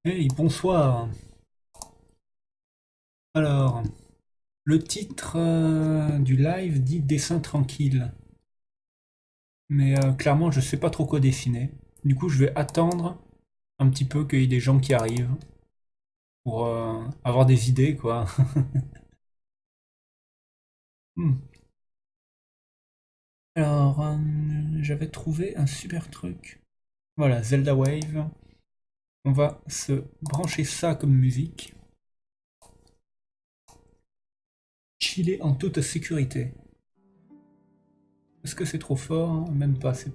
Hey, bonsoir. Alors, le titre du live dit dessin tranquille, mais clairement je sais pas trop quoi dessiner. Du coup, je vais attendre un petit peu qu'il y ait des gens qui arrivent pour avoir des idées, quoi. Hmm. Alors, j'avais trouvé un super truc. Voilà, Zelda Wave. On va se brancher ça comme musique. Chiller en toute sécurité. Est-ce que c'est trop fort? Même pas, c'est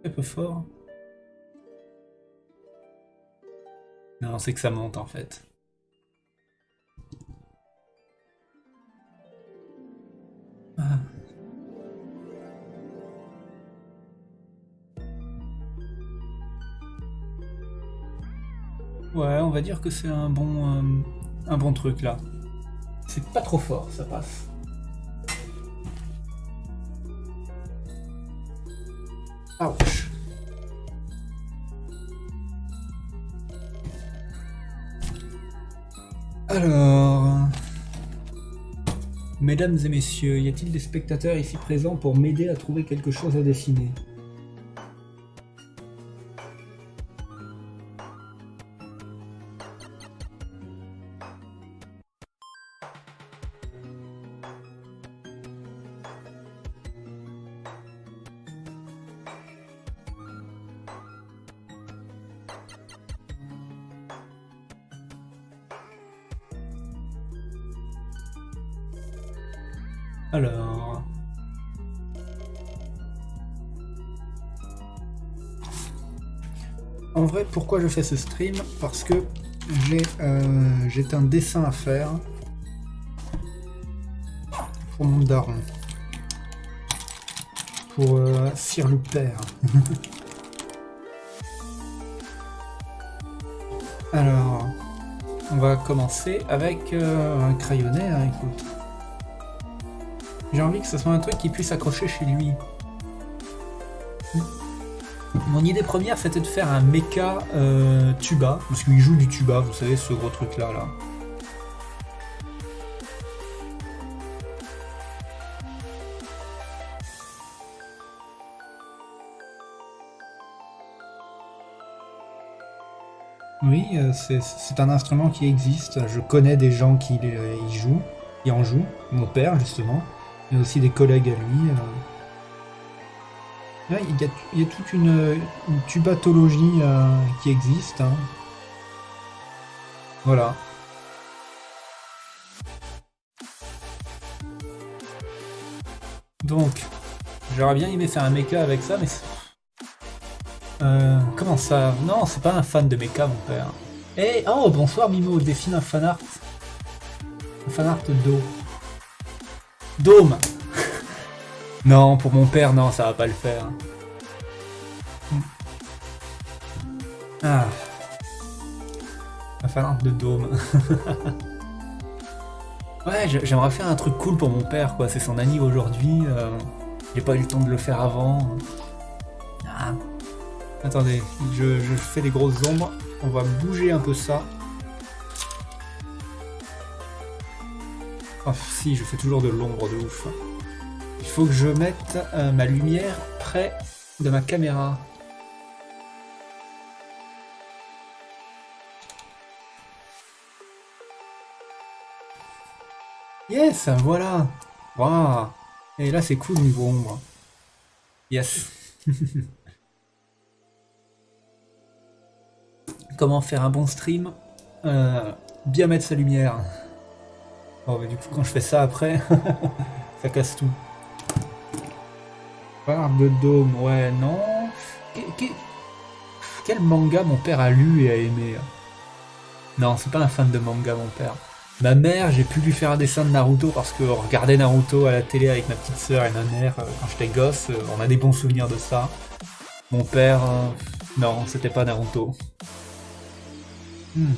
un peu fort. Non, c'est que ça monte en fait. Ah. Ouais, on va dire que c'est un bon truc là. C'est pas trop fort, ça passe. Ouch. Alors, mesdames et messieurs, y a-t-il des spectateurs ici présents pour m'aider à trouver quelque chose à dessiner? Alors, en vrai, pourquoi je fais ce stream? Parce que j'ai un dessin à faire pour mon daron, pour Sir le Père. Alors, on va commencer avec un crayonnet, hein, écoute. J'ai envie que ce soit un truc qui puisse accrocher chez lui. Mon idée première, c'était de faire un mecha tuba, parce qu'il joue du tuba, vous savez, ce gros truc-là. Là. Oui, c'est un instrument qui existe. Je connais des gens y jouent, qui en jouent. Mon père, justement, mais aussi des collègues à lui. Ouais, il y a toute une tubatologie qui existe. Hein. Voilà. Donc, j'aurais bien aimé faire un mecha avec ça, mais comment ça? Non, c'est pas un fan de mecha, mon père. Eh, oh, bonsoir Mimo, dessine un fanart. Un fanart d'eau. Dôme. Non, pour mon père, non, ça va pas le faire. Ah, un fanart de dôme. Ouais, j'aimerais faire un truc cool pour mon père, quoi. C'est son anniv aujourd'hui. J'ai pas eu le temps de le faire avant. Ah. Attendez, je fais des grosses ombres. On va bouger un peu ça. Oh, si, je fais toujours de l'ombre de ouf. Il faut que je mette ma lumière près de ma caméra. Yes, voilà. Waouh. Et là, c'est cool niveau ombre. Yes. Comment faire un bon stream? Bien mettre sa lumière. Oh, mais du coup, quand je fais ça après, ça casse tout. Barbe de dôme, ouais, non. Quel manga mon père a lu et a aimé? Non, c'est pas un fan de manga, mon père. Ma mère, j'ai pu lui faire un dessin de Naruto parce qu'on regardait Naruto à la télé avec ma petite sœur et ma mère quand j'étais gosse. On a des bons souvenirs de ça. Mon père, non, c'était pas Naruto. Hmm.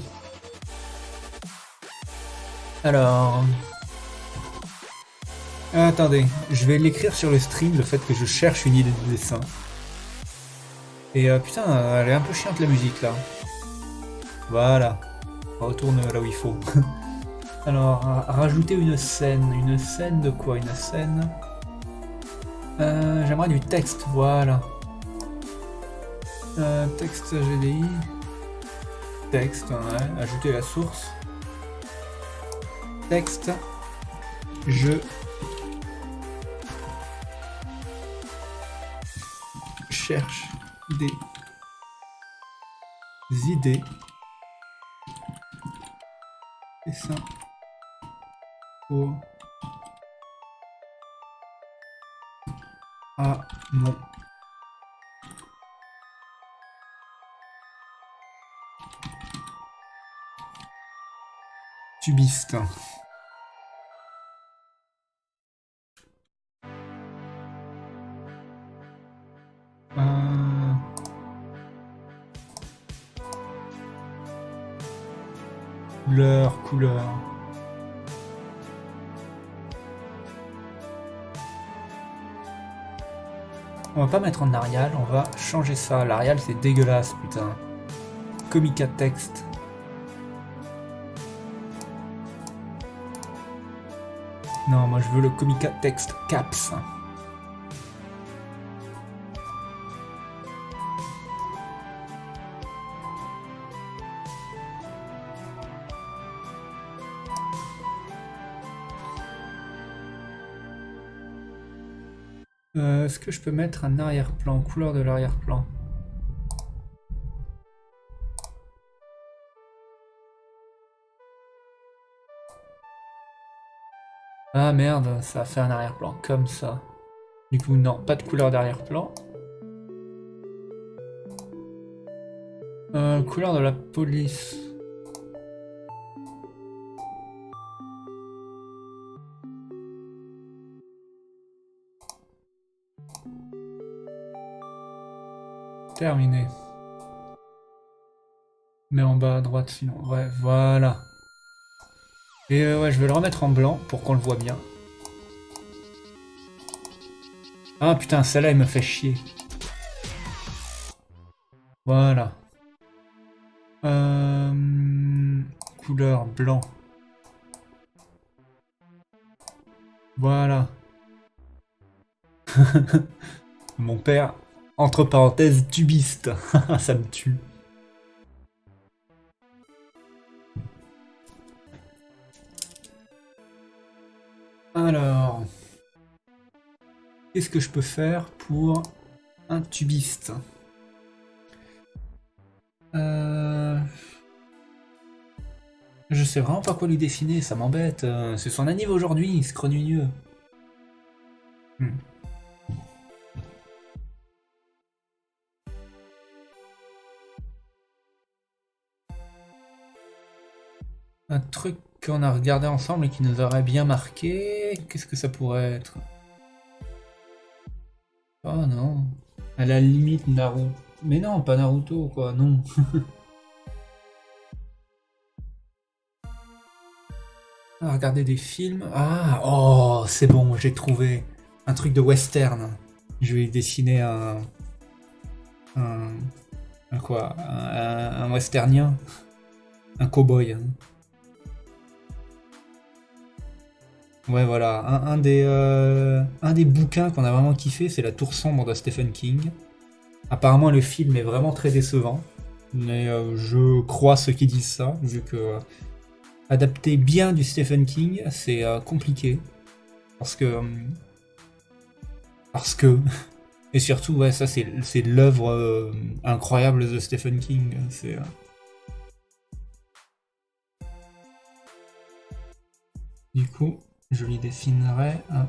Alors, attendez, je vais l'écrire sur le stream, le fait que je cherche une idée de dessin. Et putain, elle est un peu chiante la musique là. Voilà. On retourne là où il faut. Alors, rajouter une scène. Une scène de quoi? Une scène... J'aimerais du texte, voilà. Texte GDI. Texte, ouais. Ajouter la source. Texte. Je cherche des idées. Dessin pour mon tubiste. Couleur. On va pas mettre en Arial, on va changer ça. L'Arial c'est dégueulasse, putain. Comica texte. Non, moi je veux le Comica texte caps. Est-ce que je peux mettre un arrière-plan, couleur de l'arrière-plan? Ah merde, ça a fait un arrière-plan comme ça. Du coup, non, pas de couleur d'arrière-plan. Couleur de la police. Terminé. Mais en bas à droite sinon. Ouais, voilà. Et ouais, je vais le remettre en blanc pour qu'on le voit bien. Ah putain, celle-là, il me fait chier. Voilà. Couleur blanc. Voilà. Mon père, entre parenthèses, tubiste. Ça me tue. Alors, qu'est-ce que je peux faire pour un tubiste? Je sais vraiment pas quoi lui dessiner, ça m'embête. C'est son anniv aujourd'hui, ce cronugneux. Un truc qu'on a regardé ensemble et qui nous aurait bien marqué. Qu'est-ce que ça pourrait être? Oh non. À la limite Naruto. Mais non, pas Naruto quoi, non. Regarder des films. Ah, oh, c'est bon, j'ai trouvé. Un truc de western. Je vais dessiner un quoi? Un westernien. Un cow-boy. Ouais, voilà. Un des bouquins qu'on a vraiment kiffé, c'est La Tour Sombre de Stephen King. Apparemment, le film est vraiment très décevant. Mais je crois ceux qui disent ça, vu que adapter bien du Stephen King, c'est compliqué. Parce que... Et surtout, ouais, ça, c'est l'œuvre incroyable de Stephen King. C'est... Du coup, je lui dessinerai un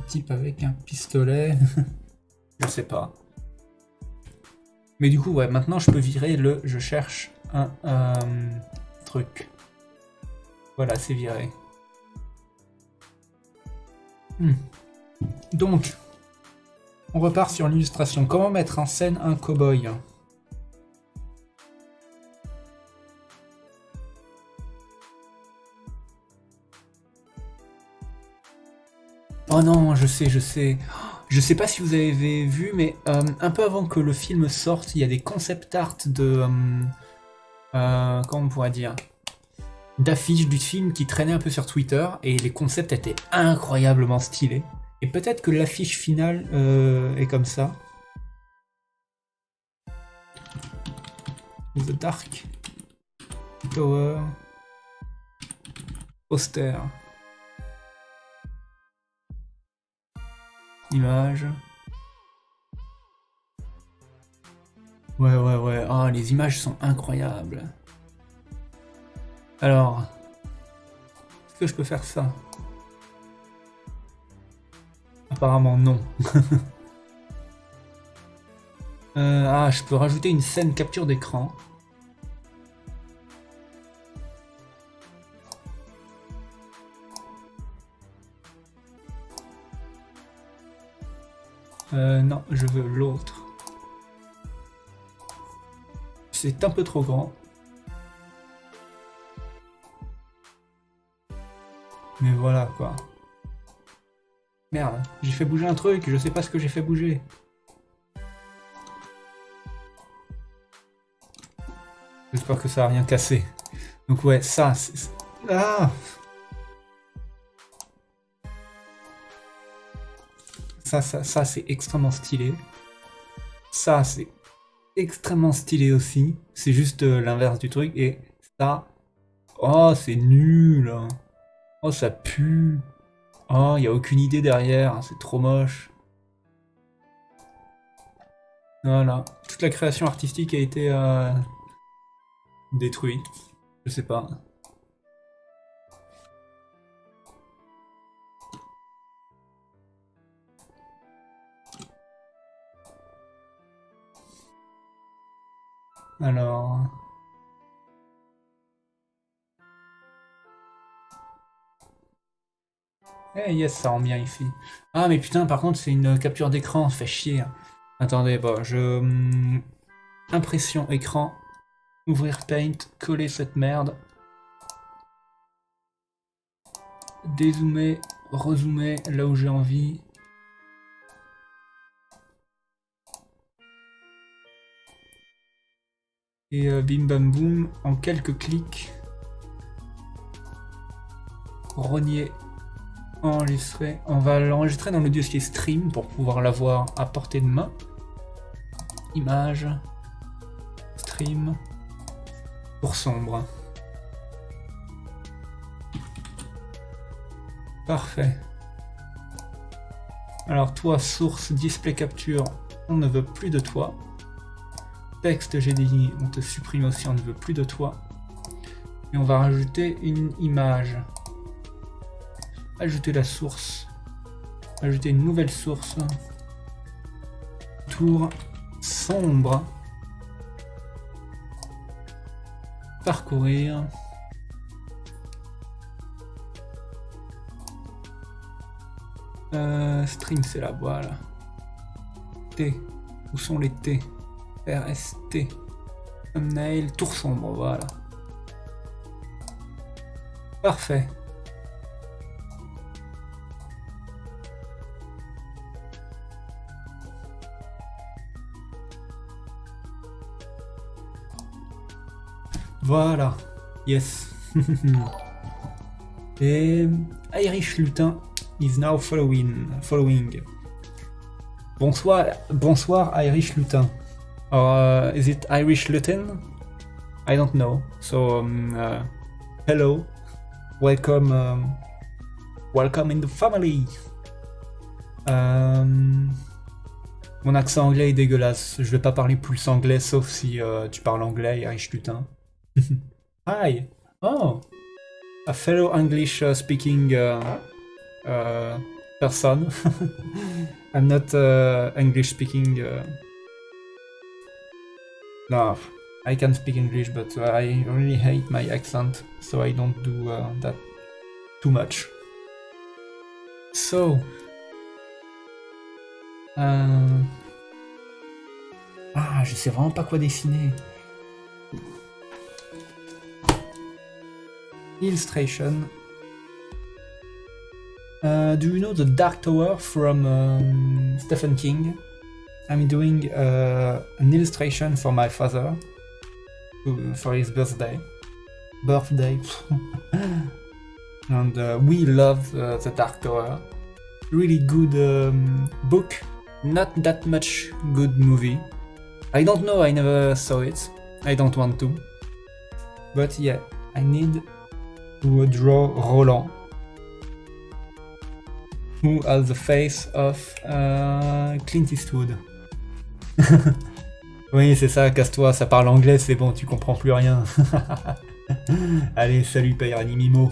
type avec un pistolet. Je sais pas. Mais du coup, ouais, maintenant je peux virer le je cherche un truc. Voilà, c'est viré. Donc, on repart sur l'illustration. Comment mettre en scène un cow-boy? Oh non, je sais, je sais. Je sais pas si vous avez vu, mais un peu avant que le film sorte, il y a des concept art de... comment on pourrait dire? D'affiches du film qui traînaient un peu sur Twitter, et les concepts étaient incroyablement stylés. Et peut-être que l'affiche finale est comme ça. The Dark Tower poster. Image. Ouais, ouais, ouais. Ah, les images sont incroyables. Alors, est-ce que je peux faire ça? Apparemment non. Je peux rajouter une scène capture d'écran. Non, je veux l'autre. C'est un peu trop grand. Mais voilà quoi. Merde, j'ai fait bouger un truc, je sais pas ce que j'ai fait bouger. J'espère que ça a rien cassé. Donc ouais, ça, c'est... Ah, ça c'est extrêmement stylé. Ça, c'est extrêmement stylé aussi. C'est juste l'inverse du truc. Et ça... Oh, c'est nul. Oh, ça pue. Oh, il n'y a aucune idée derrière. C'est trop moche. Voilà. Toute la création artistique a été détruite. Je sais pas. Alors... Eh yes, ça rend bien ici. Ah mais putain, par contre, c'est une capture d'écran, fait chier. Attendez, bon, impression écran, ouvrir Paint, coller cette merde, dézoomer, rezoomer là où j'ai envie. Et bim bam boum, en quelques clics, rogner, enregistrer. On va l'enregistrer dans le dossier stream pour pouvoir l'avoir à portée de main. Image, stream, pour sombre. Parfait. Alors toi, source, display capture, on ne veut plus de toi. Texte GDI, on te supprime aussi, on ne veut plus de toi. Et on va rajouter une image. Ajouter la source. Ajouter une nouvelle source. Tour sombre. Parcourir. Stream, c'est là, voilà. T. Où sont les T? RST. Thumbnail, tour sombre, voilà. Parfait. Voilà. Yes. Et Irish Lutin is now following. Bonsoir Irish Lutin. Or is it Irish Lutin? I don't know. So hello, welcome in the family. Mon accent anglais est dégueulasse. Je vais pas parler plus anglais sauf si tu parles anglais, Irish Lutin. Hi. Oh, a fellow English speaking person. I'm not English speaking. No, I can speak English, but I really hate my accent, so I don't do that too much. So, je sais vraiment pas quoi dessiner. Illustration. Do you know The Dark Tower from Stephen King? I'm doing an illustration for my father for his birthday. And we love The Dark Tower. Really good book, not that much good movie. I don't know, I never saw it. I don't want to. But yeah, I need to draw Roland, who has the face of Clint Eastwood. Oui, c'est ça, casse-toi, ça parle anglais, c'est bon, tu comprends plus rien. Allez, salut Père Animimo.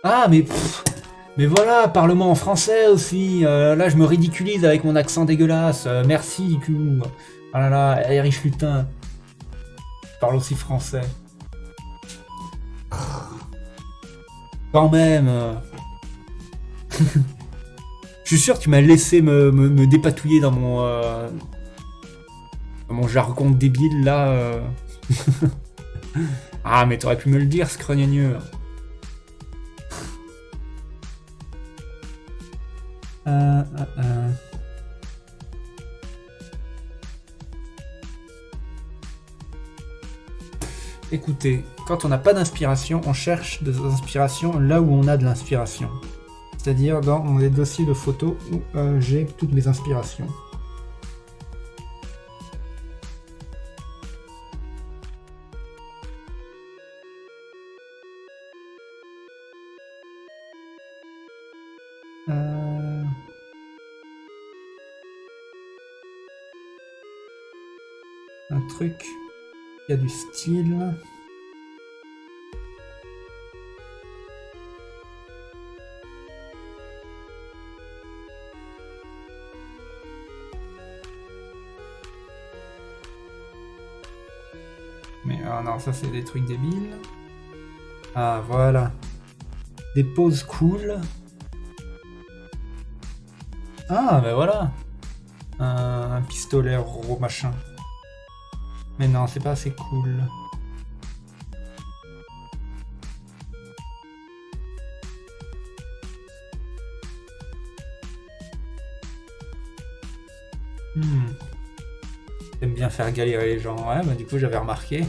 Ah, mais voilà, parle-moi en français aussi. Là, je me ridiculise avec mon accent dégueulasse. Merci, Q. Ah là là, Erich Lutin. Je parle aussi français. Quand même. Je suis sûr que tu m'as laissé me dépatouiller dans mon jargon débile là. Ah, mais t'aurais pu me le dire, ce crogneux. Écoutez, quand on n'a pas d'inspiration, on cherche des inspirations là où on a de l'inspiration. C'est-à-dire dans mon dossier de photos où j'ai toutes mes inspirations. Un truc qui a du style. Mais non, ça c'est des trucs débiles. Ah voilà. Des poses cool. Ah bah voilà. Un pistolet gros machin. Mais non, c'est pas assez cool. J'aime bien faire galérer les gens. Ouais, bah du coup j'avais remarqué.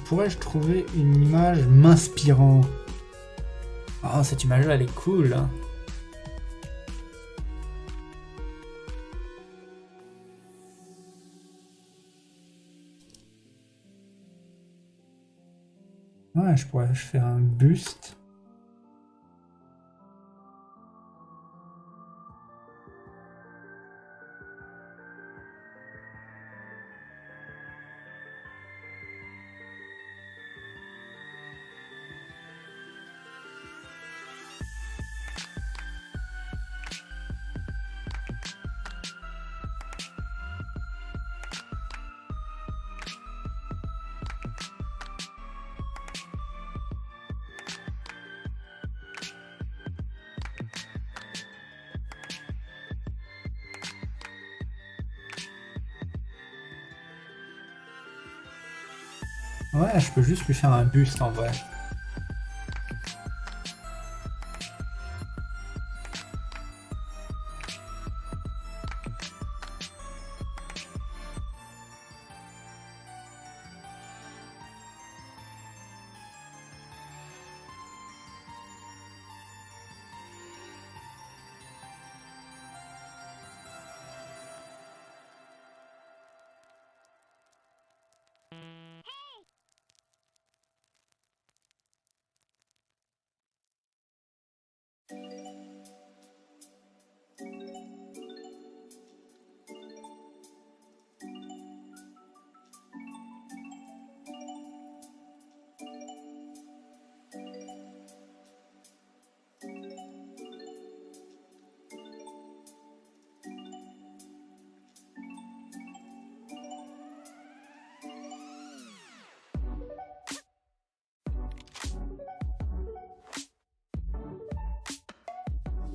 Pourrais-je trouver une image m'inspirant? Oh, cette image-là, elle est cool. Hein. Ouais, je pourrais faire un buste. Ouais, je peux juste lui faire un buste en vrai.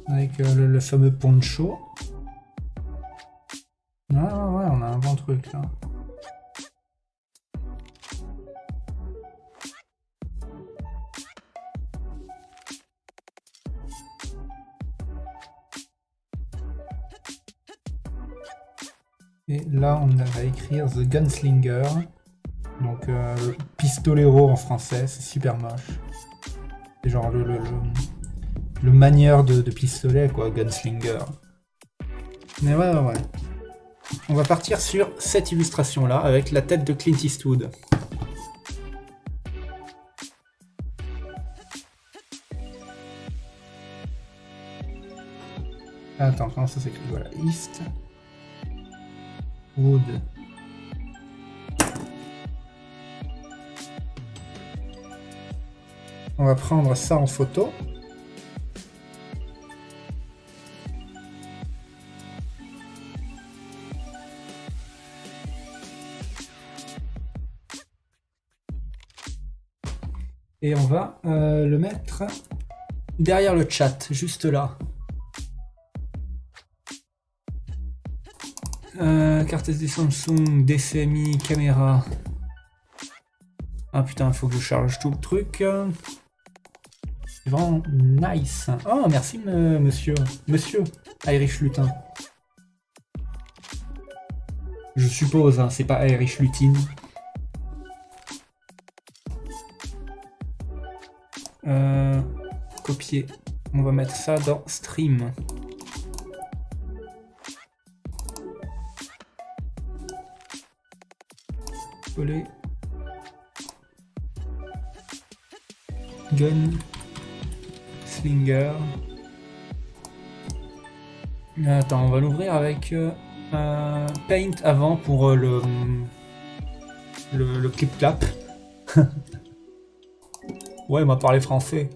Avec le fameux poncho. Ouais, on a un bon truc là. Et là, on va écrire The Gunslinger. Donc, pistolero en français, c'est super moche. C'est genre le manieur de pistolet, quoi, Gunslinger. Mais ouais. On va partir sur cette illustration-là, avec la tête de Clint Eastwood. Attends, comment ça s'écrit? Voilà, East Wood. On va prendre ça en photo. Et on va le mettre derrière le chat, juste là. Carte SD Samsung, DCMI, caméra. Ah putain, faut que je charge tout le truc. C'est vraiment nice. Oh, merci monsieur. Monsieur Irish Lutin. Je suppose, hein, c'est pas Irish Lutin. Copier. On va mettre ça dans Stream. Coller. Gun. Slinger. Attends, on va l'ouvrir avec Paint avant pour le clip-clap. Ouais, il m'a parlé français.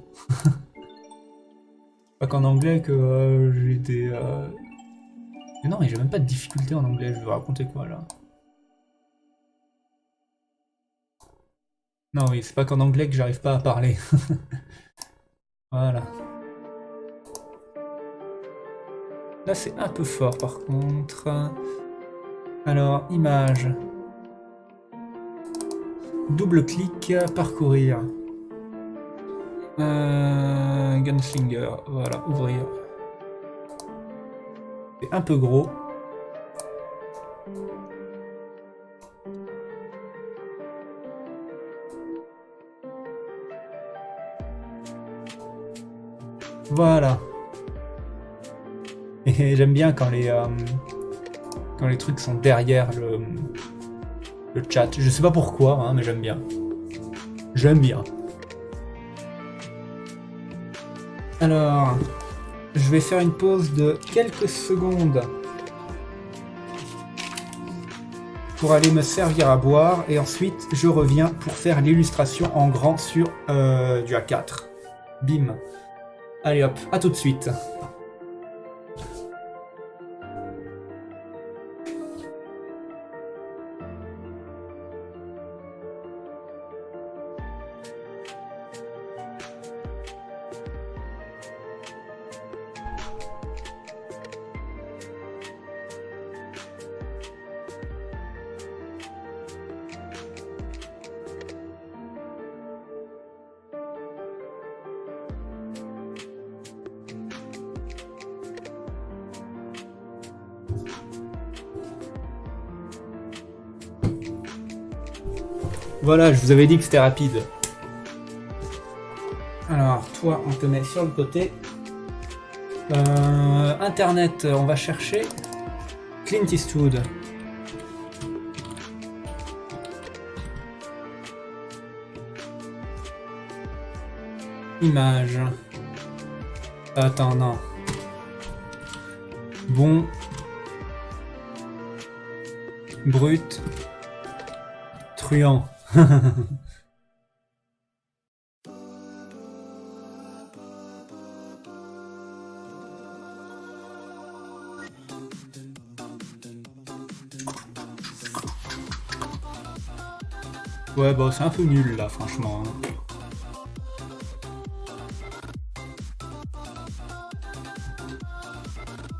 Pas qu'en anglais que j'ai des... Mais non, j'ai même pas de difficulté en anglais, je vais raconter quoi là? Non, oui, c'est pas qu'en anglais que j'arrive pas à parler. Voilà. Là, c'est un peu fort par contre. Alors, image. Double clic, parcourir. Gunslinger, voilà, ouvrir. C'est un peu gros. Voilà. Et j'aime bien quand les trucs sont derrière le chat. Je sais pas pourquoi, hein, mais j'aime bien. J'aime bien. Alors, je vais faire une pause de quelques secondes pour aller me servir à boire et ensuite je reviens pour faire l'illustration en grand sur du A4. Bim. Allez hop, à tout de suite. Voilà, je vous avais dit que c'était rapide. Alors, toi, on te met sur le côté. Internet, on va chercher Clint Eastwood. Image. Attends, non. Bon. Brut. Truand. Ouais, bah c'est un peu nul là, franchement.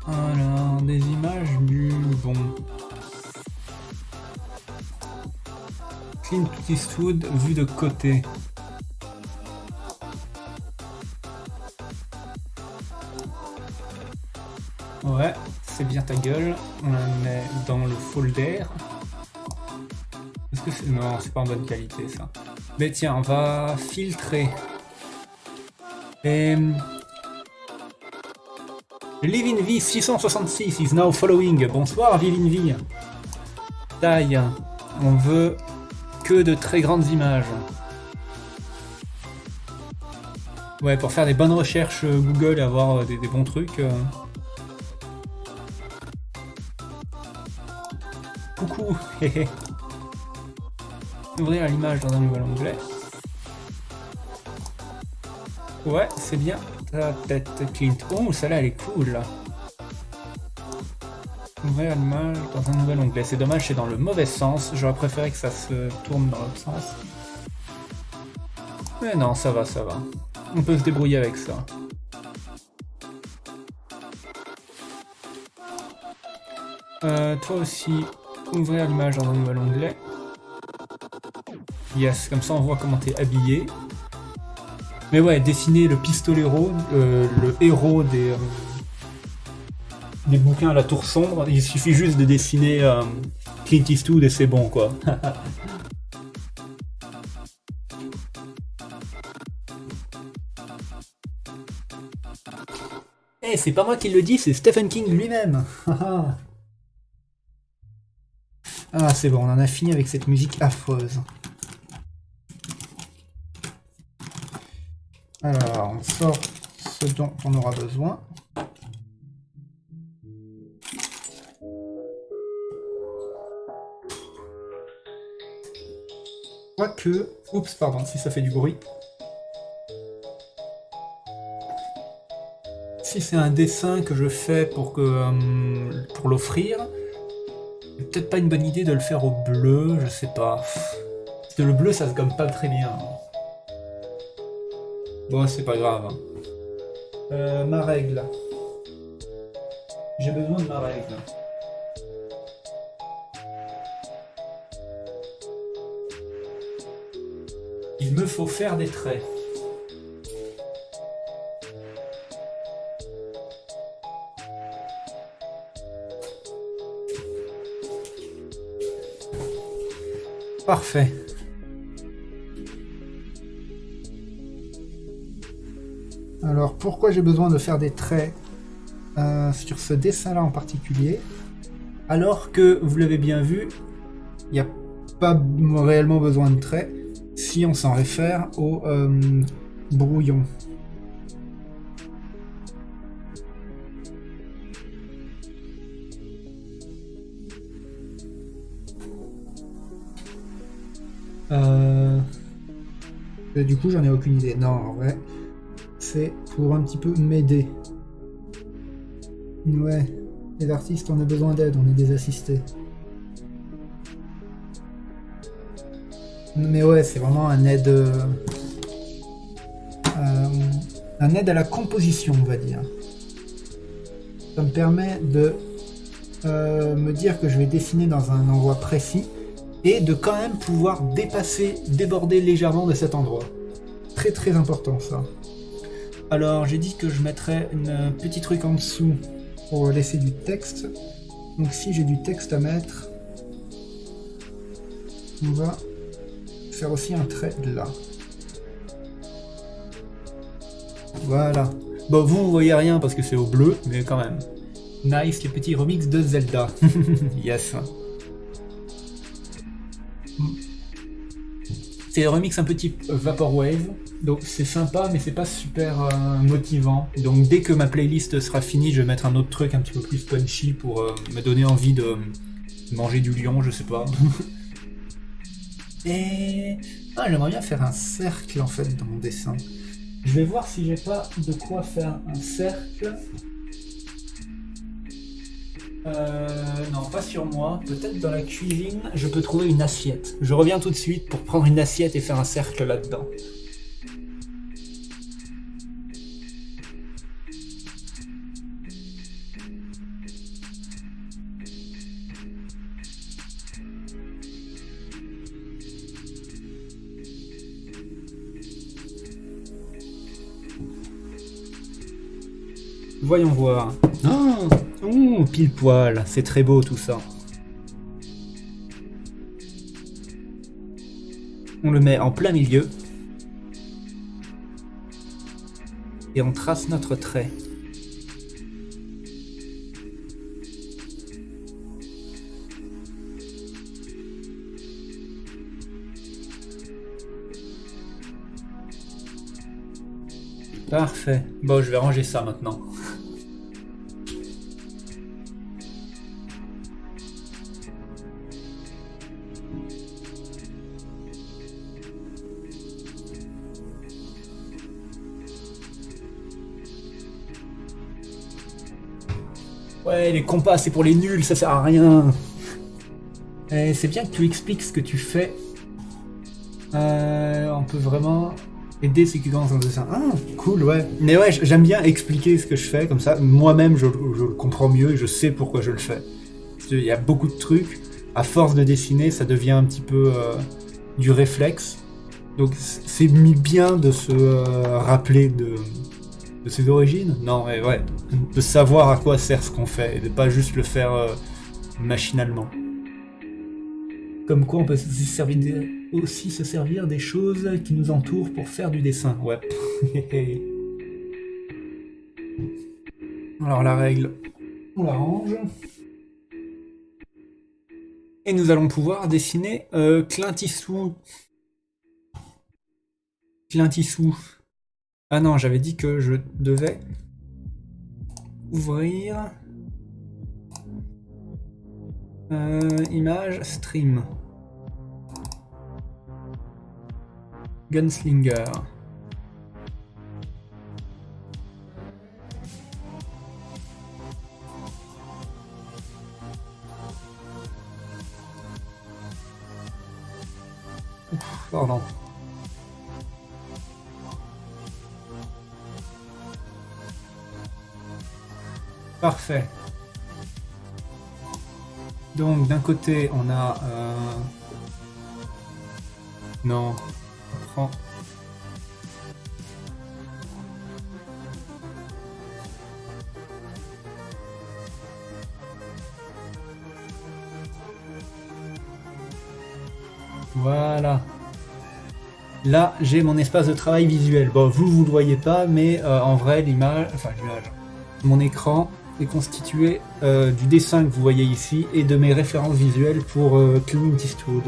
Alors, des images du bon. Clint Eastwood vu de côté. Ouais, c'est bien ta gueule. On la met dans le folder. Est-ce que c'est... Non, c'est pas en bonne qualité ça. Mais tiens, on va filtrer. Et... Live in V 666 is now following. Bonsoir Live in V. Taille. On veut que de très grandes images. Ouais, pour faire des bonnes recherches Google et avoir des bons trucs. Coucou. Ouvrir l'image dans un nouvel onglet. Ouais, c'est bien. Ta tête, Clint. Oh, celle-là, elle est cool, là. Ouvrir l'image dans un nouvel onglet. C'est dommage, c'est dans le mauvais sens. J'aurais préféré que ça se tourne dans l'autre sens. Mais non, ça va, ça va. On peut se débrouiller avec ça. Toi aussi, ouvrir l'image dans un nouvel onglet. Yes, comme ça on voit comment t'es habillé. Mais ouais, dessiner le pistolero, le héros des bouquins à la tour sombre, il suffit juste de dessiner Clint Eastwood et c'est bon quoi. Eh, c'est pas moi qui le dis, c'est Stephen King lui-même. Ah, c'est bon, on en a fini avec cette musique affreuse. Alors, on sort ce dont on aura besoin. Quoique... Oups, pardon, si ça fait du bruit. Si c'est un dessin que je fais pour l'offrir, c'est peut-être pas une bonne idée de le faire au bleu, je sais pas. Parce que le bleu, ça se gomme pas très bien. Bon, c'est pas grave. Ma règle. J'ai besoin de ma règle. Il me faut faire des traits. Parfait. Alors, pourquoi j'ai besoin de faire des traits sur ce dessin-là en particulier? Alors que, vous l'avez bien vu, il n'y a pas réellement besoin de traits si on s'en réfère au brouillon. Du coup, j'en ai aucune idée. Non, en vrai, c'est pour un petit peu m'aider. Ouais, les artistes, on a besoin d'aide, on est des assistés. Mais ouais, c'est vraiment un aide à la composition, on va dire. Ça me permet de me dire que je vais dessiner dans un endroit précis et de quand même pouvoir déborder légèrement de cet endroit. Très très important ça. Alors j'ai dit que je mettrais un petit truc en dessous pour laisser du texte. Donc si j'ai du texte à mettre, on va faire aussi un trait là. Voilà. Bon, vous voyez rien parce que c'est au bleu, mais quand même. Nice, les petits remix de Zelda. Yes. C'est un remix un peu type Vaporwave, donc c'est sympa, mais c'est pas super motivant. Donc dès que ma playlist sera finie, je vais mettre un autre truc un petit peu plus punchy pour me donner envie de manger du lion, je sais pas. Et... Ah, j'aimerais bien faire un cercle en fait dans mon dessin. Je vais voir si j'ai pas de quoi faire un cercle. Non, pas sur moi. Peut-être dans la cuisine, je peux trouver une assiette. Je reviens tout de suite pour prendre une assiette et faire un cercle là-dedans. Voyons voir. Oh, oh, pile poil, c'est très beau tout ça. On le met en plein milieu. Et on trace notre trait. Parfait. Bon, je vais ranger ça maintenant. Ouais, les compas, c'est pour les nuls, ça sert à rien. Et c'est bien que tu expliques ce que tu fais. On peut vraiment aider ceux qui commencent un dessin. Ah, cool, ouais. Mais ouais, j'aime bien expliquer ce que je fais, comme ça, moi-même, je le comprends mieux et je sais pourquoi je le fais. Il y a beaucoup de trucs. À force de dessiner, ça devient un petit peu du réflexe. Donc c'est bien de se rappeler de ses origines. Non, mais ouais, de savoir à quoi sert ce qu'on fait et de pas juste le faire machinalement. Comme quoi on peut aussi se servir des choses qui nous entourent pour faire du dessin. Ouais. Alors la règle, on la range. Et nous allons pouvoir dessiner Clint Eastwood. Clint Eastwood. Ah non, j'avais dit que je devais ouvrir image stream. Gunslinger. Ouf, pardon. Parfait. Donc d'un côté on a non, on prend voilà. Là, j'ai mon espace de travail visuel. Bon, vous le voyez pas, mais en vrai, l'image, mon écran est constitué du dessin que vous voyez ici et de mes références visuelles pour Clint Eastwood.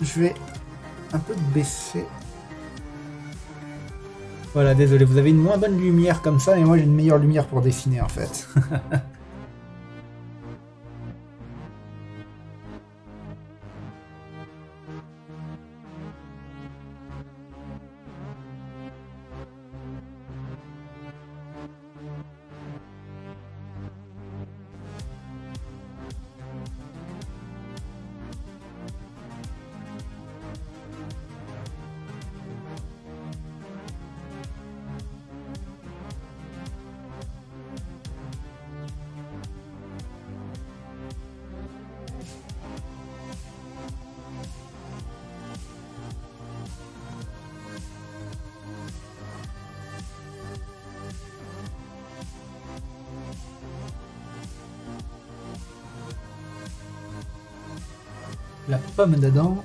Je vais un peu baisser. Voilà, désolé, vous avez une moins bonne lumière comme ça, et moi j'ai une meilleure lumière pour dessiner en fait. La pomme d'Adam.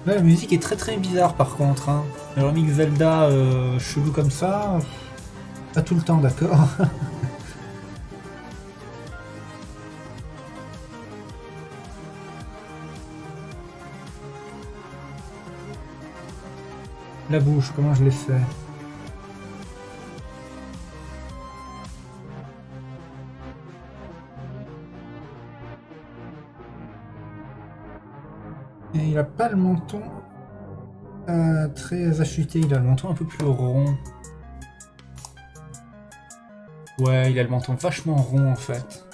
Ouais, la musique est très bizarre par contre. Hein. Le remix Zelda chelou comme ça, pas tout le temps, d'accord. La bouche, comment je l'ai fait? Et il a pas le menton très affûté, il a le menton un peu plus rond. Ouais, il a le menton vachement rond en fait.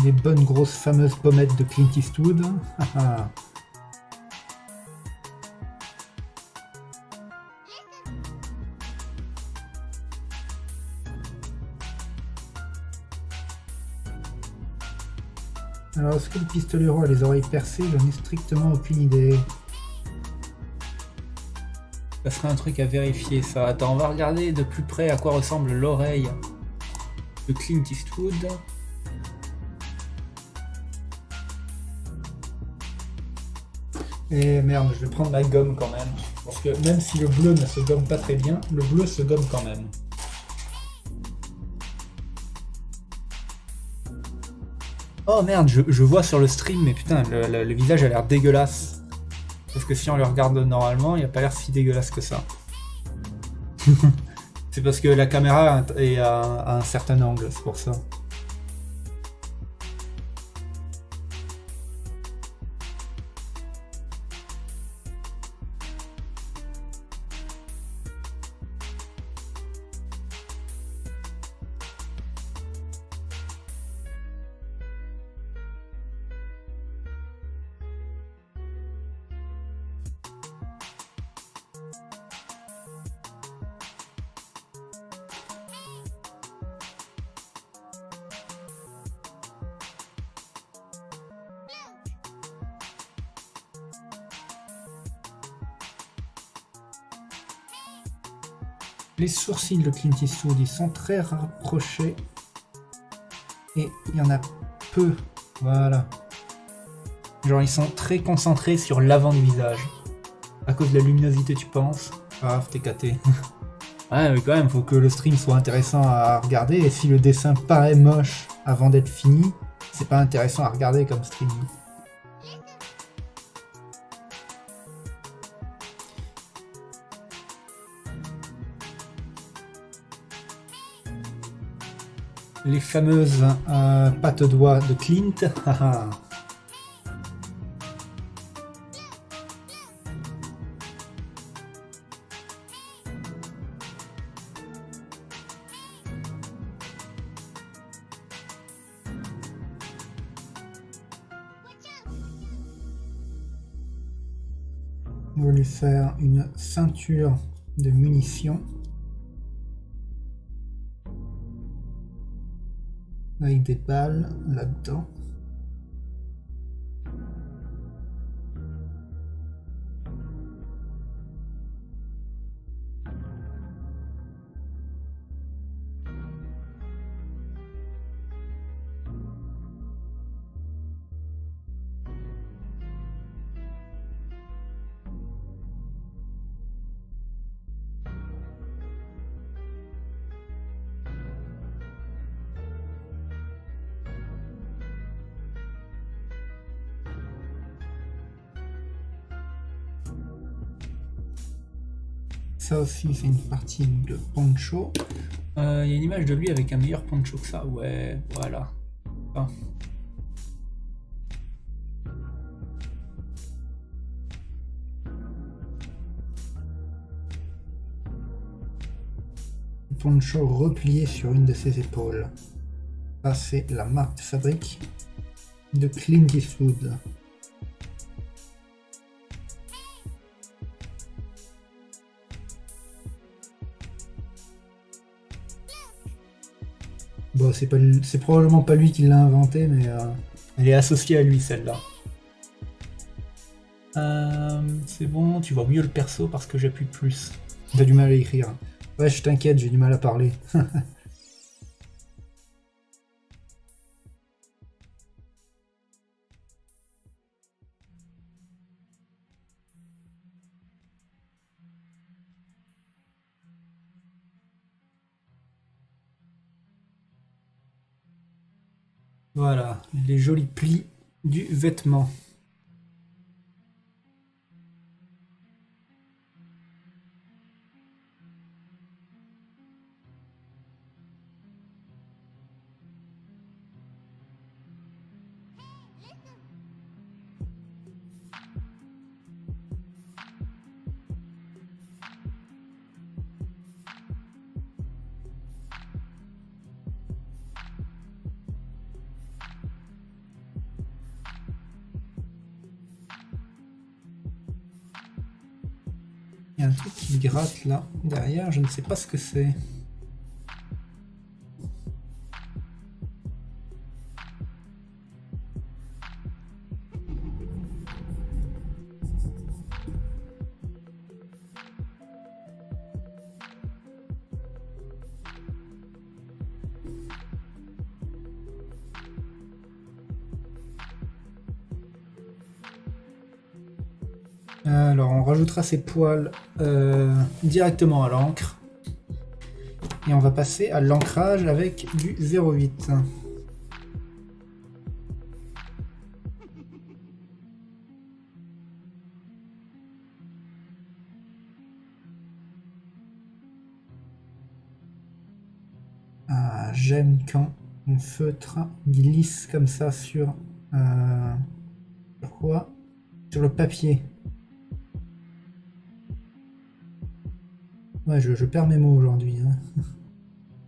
Les bonnes grosses fameuses pommettes de Clint Eastwood. Alors, est-ce que le pistolero a les oreilles percées? J'en ai strictement aucune idée. Ça serait un truc à vérifier, ça. Attends, on va regarder de plus près à quoi ressemble l'oreille de Clint Eastwood. Et merde, je vais prendre la gomme quand même. Parce que même si le bleu ne se gomme pas très bien, le bleu se gomme quand même. Oh merde, je vois sur le stream, mais putain, le visage a l'air dégueulasse. Parce que si on le regarde normalement, il a pas l'air si dégueulasse que ça. C'est parce que la caméra est à un certain angle, c'est pour ça. Les sourcils de Clint Eastwood, ils sont très rapprochés. Et il y en a peu. Voilà. Genre, ils sont très concentrés sur l'avant du visage. À cause de la luminosité, tu penses? Ah, t'es caté. Ouais, mais quand même, faut que le stream soit intéressant à regarder. Et si le dessin paraît moche avant d'être fini, c'est pas intéressant à regarder comme stream. Les fameuses pattes-doigts de Clint. On va lui faire une ceinture de munitions. Avec des balles là-dedans. Ça aussi, c'est une partie de poncho. Il y a une image de lui avec un meilleur poncho que ça. Ouais, voilà. Ah. Le poncho replié sur une de ses épaules. Ça, c'est la marque de fabrique de Clint Eastwood. Bon, c'est probablement pas lui qui l'a inventé, mais elle est associée à lui, celle-là. C'est bon, tu vois mieux le perso parce que j'appuie plus. T'as du mal à écrire. Ouais, je t'inquiète, j'ai du mal à parler. Voilà, les jolis plis du vêtement. y a un truc qui gratte là, derrière, je ne sais pas ce que c'est. Alors on rajoutera ces poils directement à l'encre. Et on va passer à l'ancrage avec du 0,8. Ah, j'aime quand mon feutre glisse comme ça sur quoi? Sur le papier. Ouais, je perds mes mots aujourd'hui. Hein.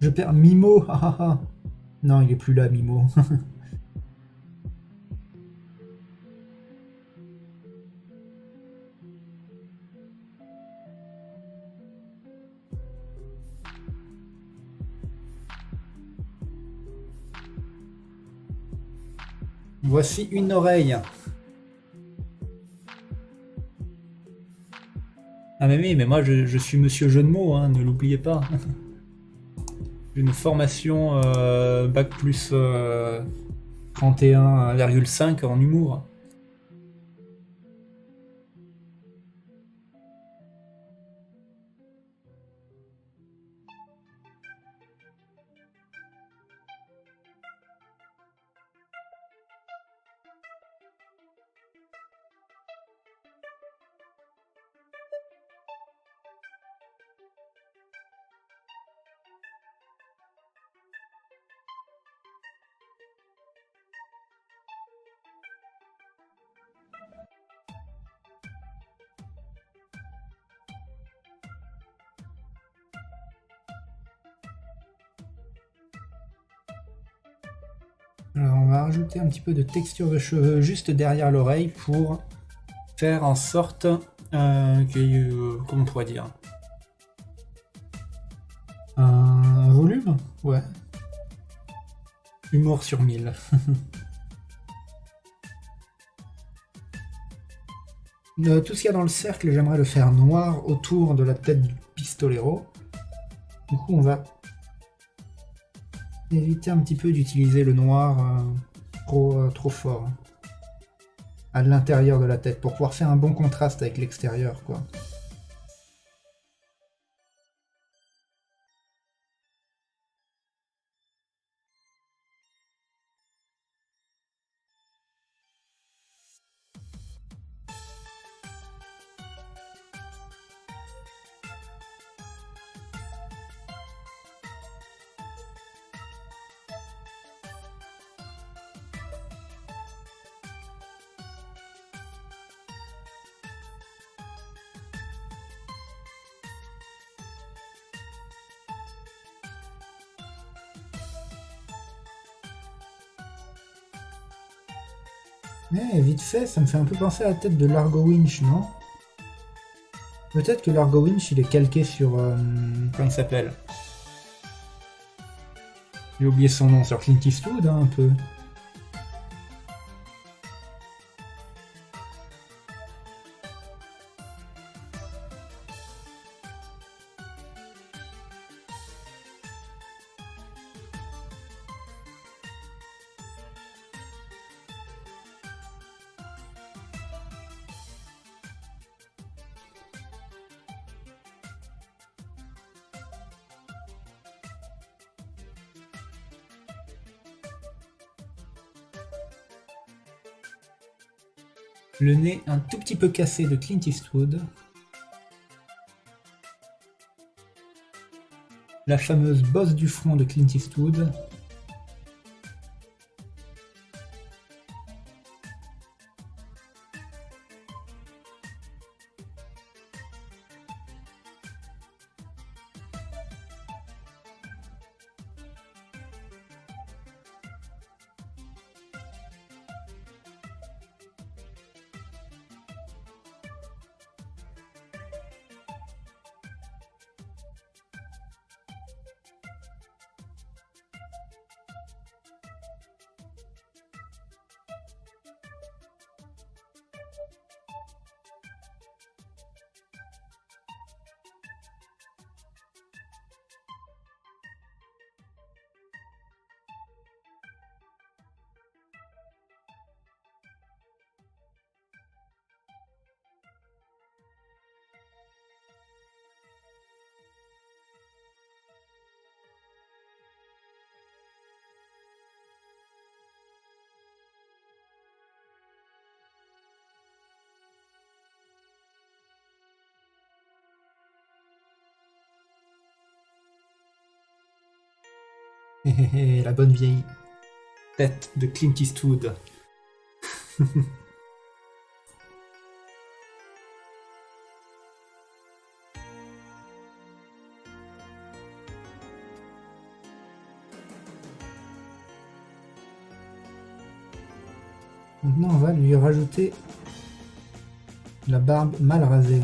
Je perds Mimo. Non, il est plus là, Mimo. Voici une oreille. Ah mais oui, mais moi je suis monsieur jeu de mots, hein, ne l'oubliez pas. J'ai une formation bac plus 31,5 en humour. Alors on va rajouter un petit peu de texture de cheveux juste derrière l'oreille pour faire en sorte qu'il y ait, comment on pourrait dire, un volume. Ouais. Humour sur 1000. Tout ce qu'il y a dans le cercle, j'aimerais le faire noir autour de la tête du pistolero. Du coup, on va éviter un petit peu d'utiliser le noir trop fort à l'intérieur de la tête pour pouvoir faire un bon contraste avec l'extérieur, quoi. Mais vite fait, ça me fait un peu penser à la tête de Largo Winch, non? Peut-être que Largo Winch, il est calqué sur... comment il s'appelle? J'ai oublié son nom, sur Clint Eastwood, hein, un peu. Le nez un tout petit peu cassé de Clint Eastwood. La fameuse bosse du front de Clint Eastwood. La bonne vieille tête de Clint Eastwood. Maintenant, on va lui rajouter la barbe mal rasée.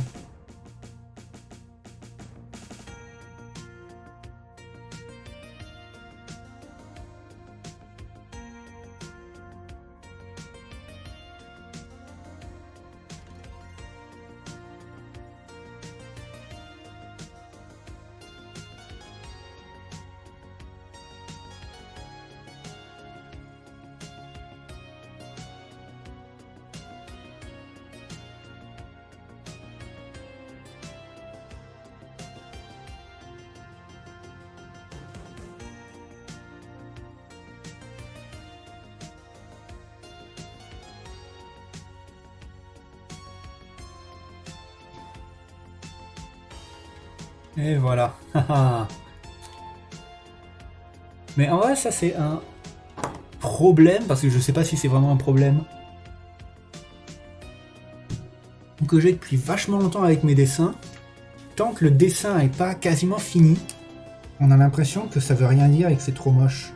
Et voilà. Mais en vrai, ça c'est un problème, parce que je sais pas si c'est vraiment un problème, que j'ai depuis vachement longtemps avec mes dessins. Tant que le dessin est pas quasiment fini, on a l'impression que ça veut rien dire et que c'est trop moche.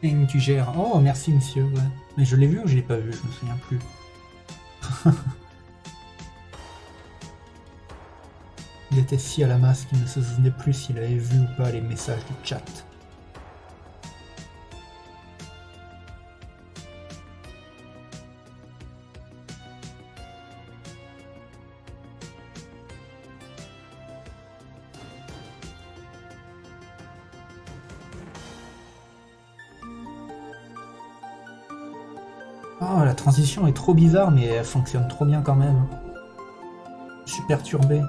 Et tu gères. Oh, merci monsieur. Ouais. Mais je l'ai vu ou je l'ai pas vu, je me souviens plus. Il était si à la masse qu'il ne se souvenait plus s'il avait vu ou pas les messages du chat. Oh, la transition est trop bizarre, mais elle fonctionne trop bien quand même. Je suis perturbé.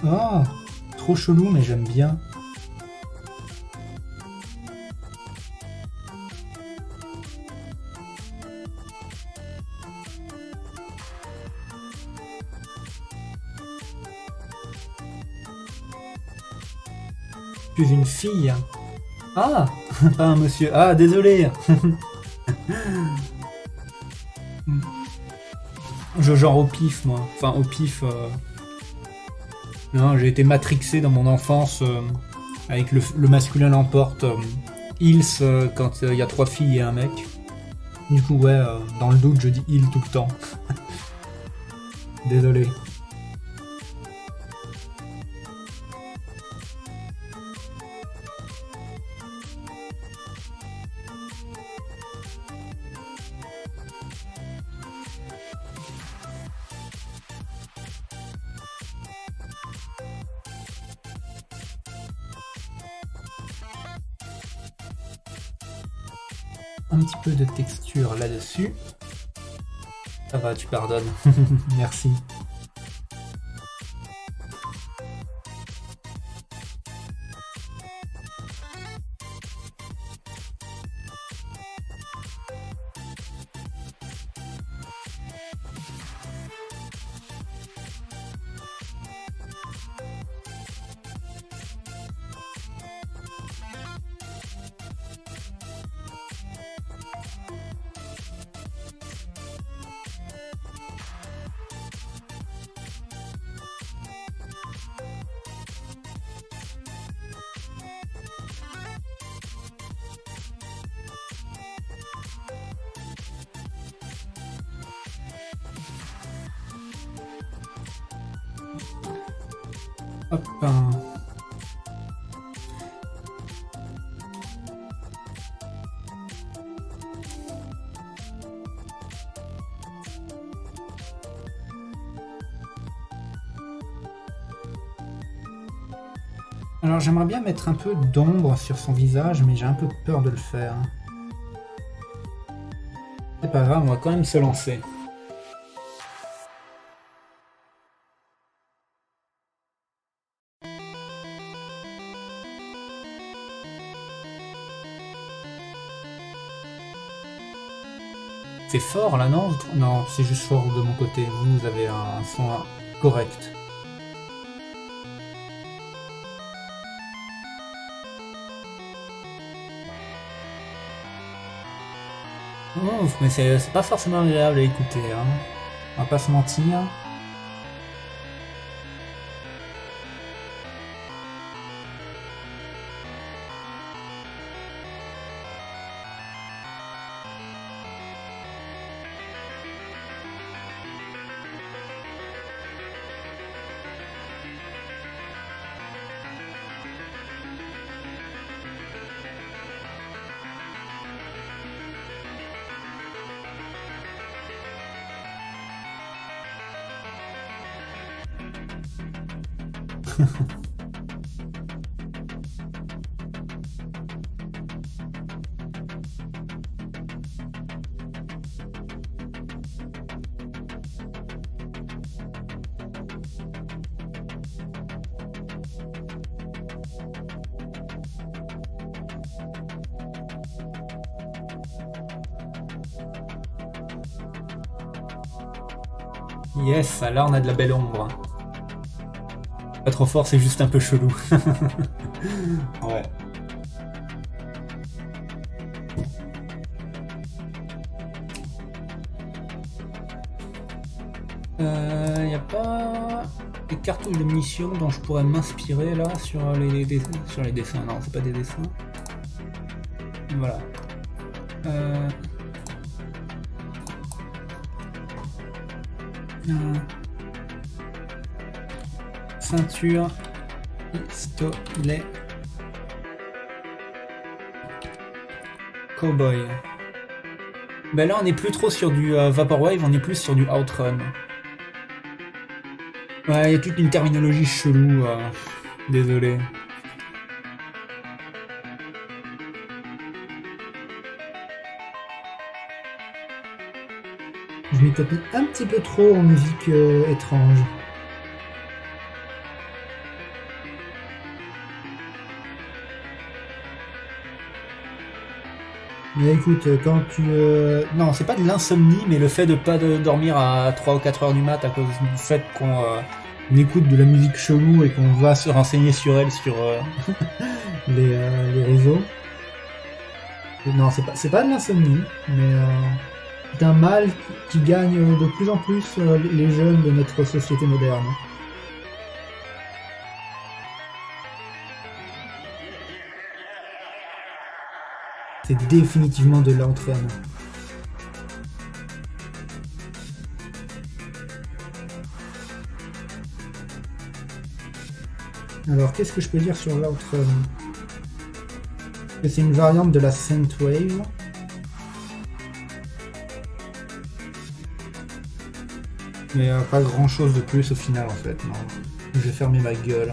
Oh, trop chelou, mais j'aime bien. Je suis une fille. Ah, pas un monsieur. Ah, désolé. Je genre au pif, moi. Enfin, au pif. Non, j'ai été matrixé dans mon enfance avec le masculin l'emporte. Ils quand il y a 3 filles et un mec. Du coup, ouais, dans le doute, je dis il tout le temps. Désolé. Un petit peu de texture là-dessus. Ça va, tu pardonnes. Merci. Hop. Alors j'aimerais bien mettre un peu d'ombre sur son visage, mais j'ai un peu peur de le faire. C'est pas grave, on va quand même se lancer. C'est fort là, non? Non, c'est juste fort de mon côté. Vous avez un son correct. Oh, mais c'est pas forcément agréable à écouter, hein. On va pas se mentir. Yes, là on a de la belle ombre. Pas trop fort, c'est juste un peu chelou. Ouais. Y a pas des cartouches de munitions dont je pourrais m'inspirer là sur les dessins. Non, c'est pas des dessins. Voilà. Ceinture, pistolet, cowboy. Ben là on est plus trop sur du Vaporwave, on est plus sur du Outrun. Ouais, il y a toute une terminologie chelou, désolé. Je m'y copie un petit peu trop en musique étrange. Mais écoute, quand tu... Non, c'est pas de l'insomnie, mais le fait de pas dormir à 3 ou 4 heures du mat à cause du fait qu'on écoute de la musique chelou et qu'on va se renseigner sur elle sur les réseaux. Non, c'est pas de l'insomnie, mais c'est un mal qui gagne de plus en plus les jeunes de notre société moderne. C'est définitivement de l'Outrun. Alors, qu'est-ce que je peux dire sur l'Outrun? C'est une variante de la Synthwave. Mais pas grand chose de plus au final en fait, non. Je vais fermer ma gueule.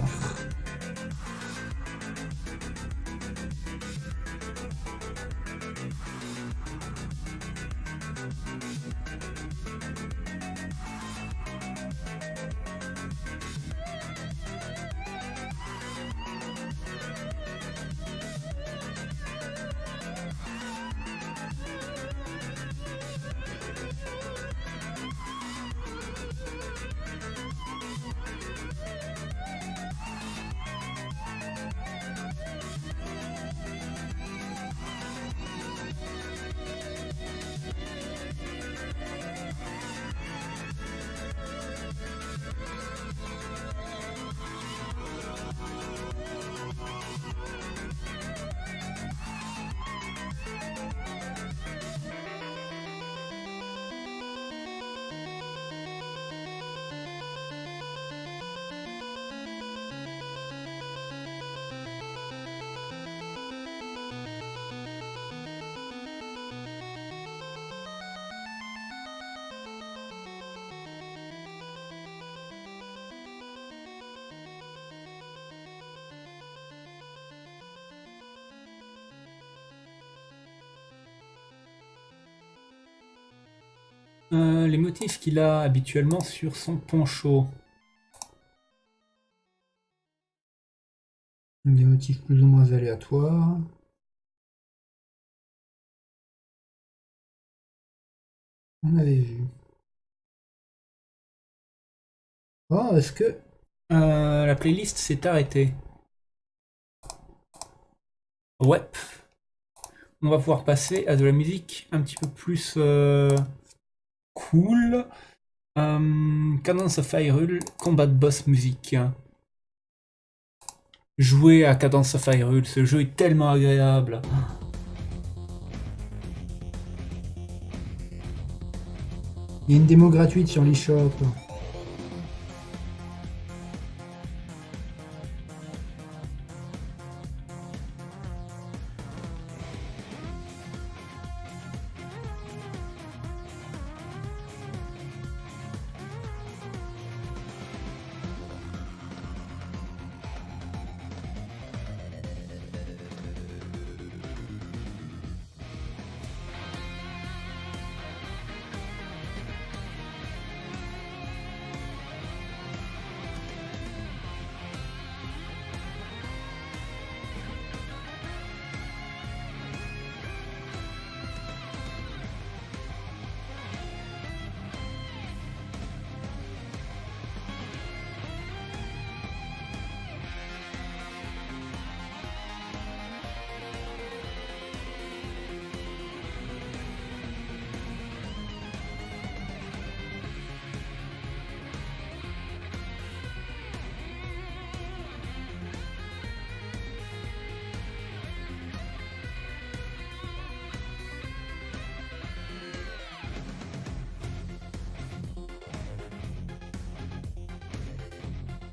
Les motifs qu'il a habituellement sur son poncho. Des motifs plus ou moins aléatoires. On avait vu. Oh, est-ce que la playlist s'est arrêtée? Ouais. On va pouvoir passer à de la musique un petit peu plus cool. Cadence of Hyrule, Combat Boss Music. Jouer à Cadence of Hyrule, ce jeu est tellement agréable. Il y a une démo gratuite sur l'eShop.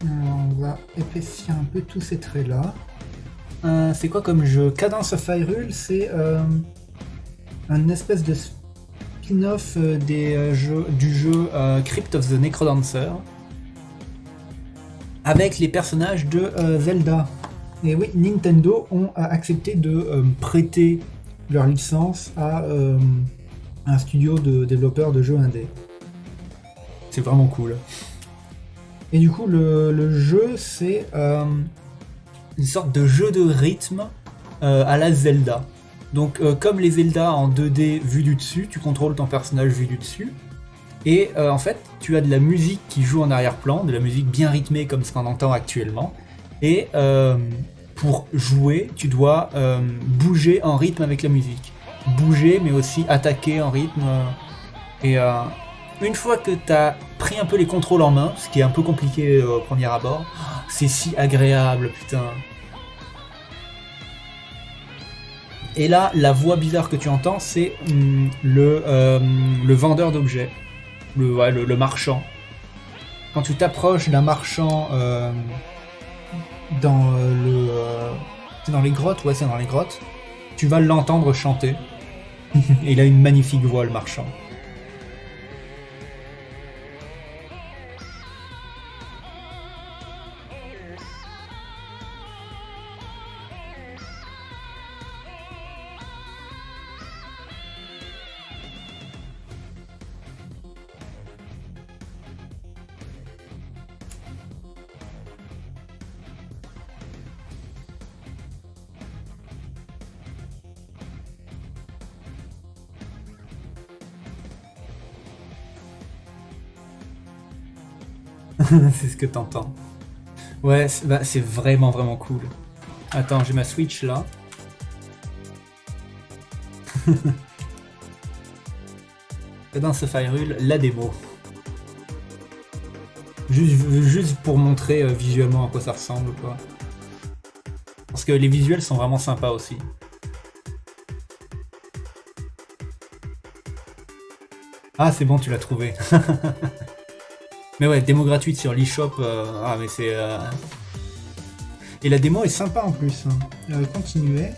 Alors, on va épaissir un peu tous ces traits-là. C'est quoi comme jeu? Cadence of Hyrule, c'est un espèce de spin-off du jeu Crypt of the Necrodancer avec les personnages de Zelda. Et oui, Nintendo ont accepté de prêter leur licence à un studio de développeurs de jeux indés. C'est vraiment cool. Et du coup, le jeu, c'est une sorte de jeu de rythme à la Zelda. Donc, comme les Zelda en 2D vu du dessus, tu contrôles ton personnage vu du dessus. Et en fait, tu as de la musique qui joue en arrière-plan, de la musique bien rythmée comme ce qu'on entend actuellement. Et pour jouer, tu dois bouger en rythme avec la musique. Bouger, mais aussi attaquer en rythme. Et une fois que tu as pris un peu les contrôles en main, ce qui est un peu compliqué au premier abord, c'est si agréable, putain. Et là, la voix bizarre que tu entends, c'est le vendeur d'objets, le marchand. Quand tu t'approches d'un marchand dans c'est dans les grottes, ouais, c'est dans les grottes, tu vas l'entendre chanter. Et il a une magnifique voix, le marchand. C'est ce que t'entends. Ouais, c'est vraiment vraiment cool. Attends, j'ai ma Switch là. Cadence of Hyrule, la démo. Juste pour montrer visuellement à quoi ça ressemble, quoi. Parce que les visuels sont vraiment sympas aussi. Ah, c'est bon, tu l'as trouvé. Mais ouais, démo gratuite sur l'eShop. Ah, mais c'est. Et la démo est sympa en plus. Continuez.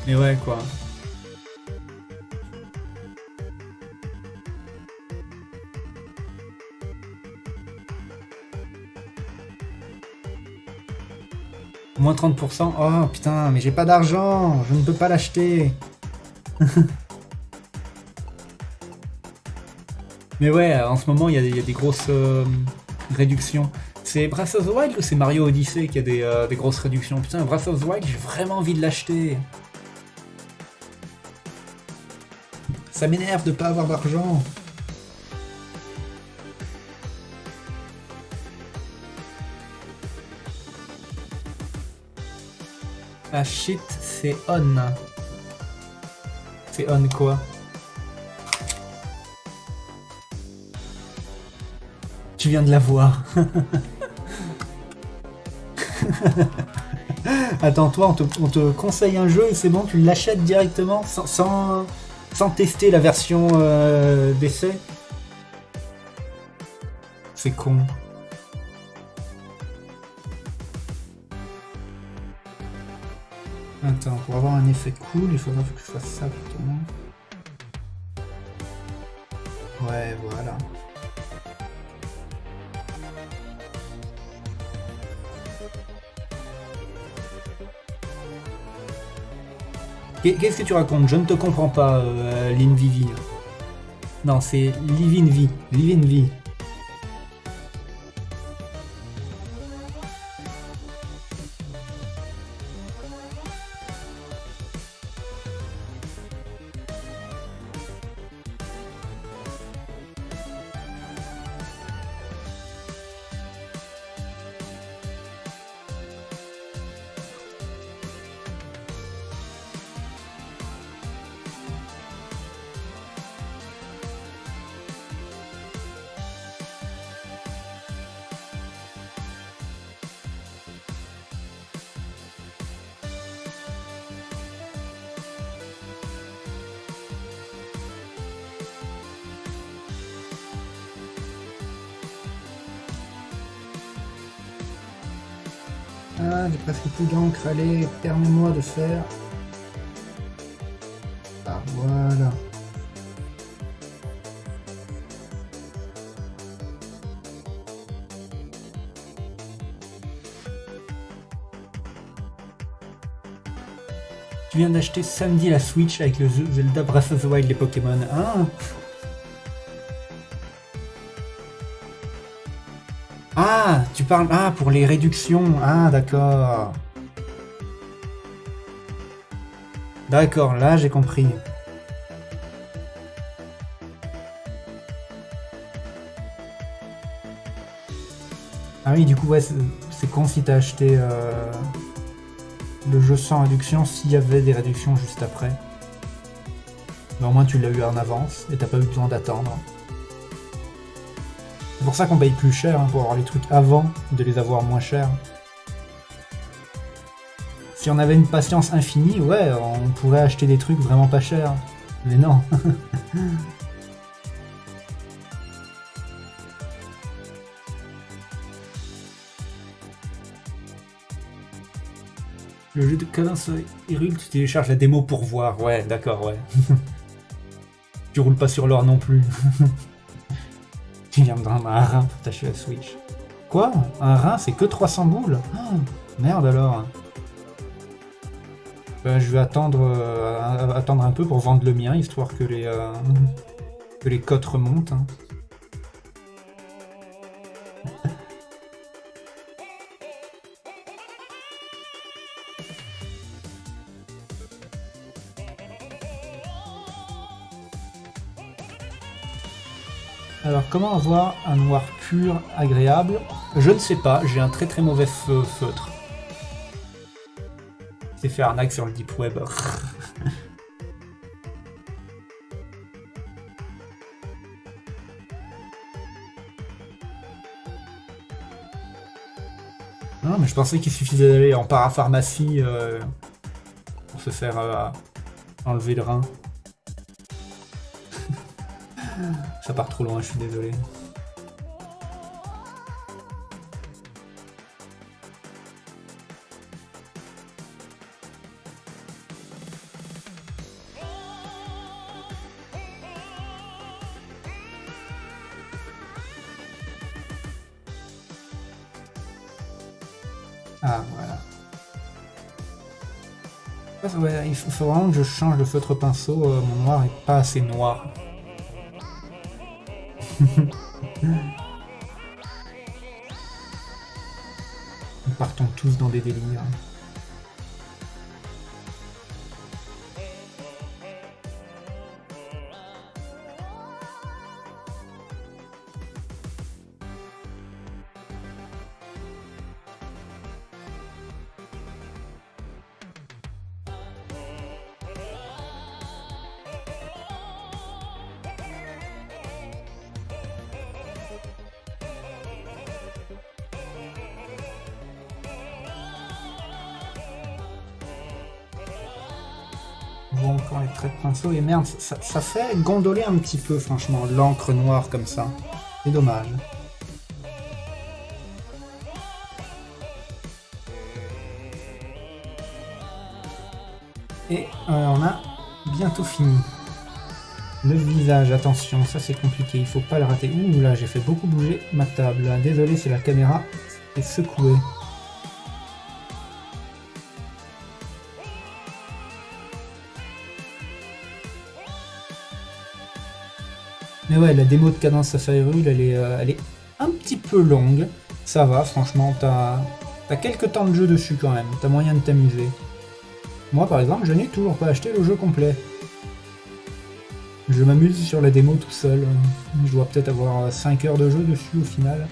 Mais ouais, quoi. Moins 30%. Oh putain, mais j'ai pas d'argent, je ne peux pas l'acheter. Mais ouais, en ce moment, il y a des grosses réductions. C'est Breath of the Wild ou c'est Mario Odyssey qui a des grosses réductions? Putain, Breath of the Wild, j'ai vraiment envie de l'acheter. Ça m'énerve de pas avoir d'argent. Ah shit, c'est on. C'est on quoi? Tu viens de la voir. Attends, toi, on te conseille un jeu et c'est bon, tu l'achètes directement sans tester la version d'essai. C'est con. Attends, pour avoir un effet cool, il faudra que je fasse ça plutôt. Ouais, voilà. Qu'est-ce que tu racontes? Je ne te comprends pas, Lin Vivi. Non, c'est Livin V. Livin V. Ah, j'ai presque plus d'encre, allez, permets-moi de faire. Ah, voilà. Tu viens d'acheter samedi la Switch avec le Zelda Breath of the Wild, les Pokémon. Ah, ah, tu parles. Ah, pour les réductions. Ah, d'accord. D'accord, là j'ai compris. Ah oui, du coup, ouais, c'est con si t'as acheté le jeu sans réduction s'il y avait des réductions juste après. Mais au moins tu l'as eu en avance et t'as pas eu besoin d'attendre. C'est pour ça qu'on paye plus cher, hein, pour avoir les trucs avant de les avoir moins chers. Si on avait une patience infinie, ouais, on pourrait acheter des trucs vraiment pas chers. Mais non. Le jeu de Cadence Hyrule, tu télécharges la démo pour voir. Ouais, d'accord, ouais. Tu roules pas sur l'or non plus. Tu viens me prendre un rein pour t'acheter la Switch. Quoi? Un rein, c'est que 300 boules? Oh, merde alors. Je vais attendre un peu pour vendre le mien, histoire que les cotes remontent. Hein. Alors, comment avoir un noir pur agréable? Je ne sais pas, j'ai un très très mauvais feutre. C'est fait arnaque sur le deep web. Non, mais je pensais qu'il suffisait d'aller en parapharmacie pour se faire enlever le rein. Ça part trop loin, je suis désolé. Ah, voilà. Ouais, il faut vraiment que je change de feutre pinceau, mon noir est pas assez noir. Nous partons tous dans des délires. On voit encore les traits de pinceau et merde, ça fait gondoler un petit peu franchement, l'encre noire comme ça. C'est dommage. Et on a bientôt fini. Le visage, attention, ça c'est compliqué, il faut pas le rater. Ouh là, j'ai fait beaucoup bouger ma table. Désolé si la caméra est secouée. Mais ouais, la démo de Cadence of Hyrule, elle est un petit peu longue. Ça va, franchement, t'as quelques temps de jeu dessus quand même. T'as moyen de t'amuser. Moi, par exemple, je n'ai toujours pas acheté le jeu complet. Je m'amuse sur la démo tout seul. Je dois peut-être avoir 5 heures de jeu dessus au final.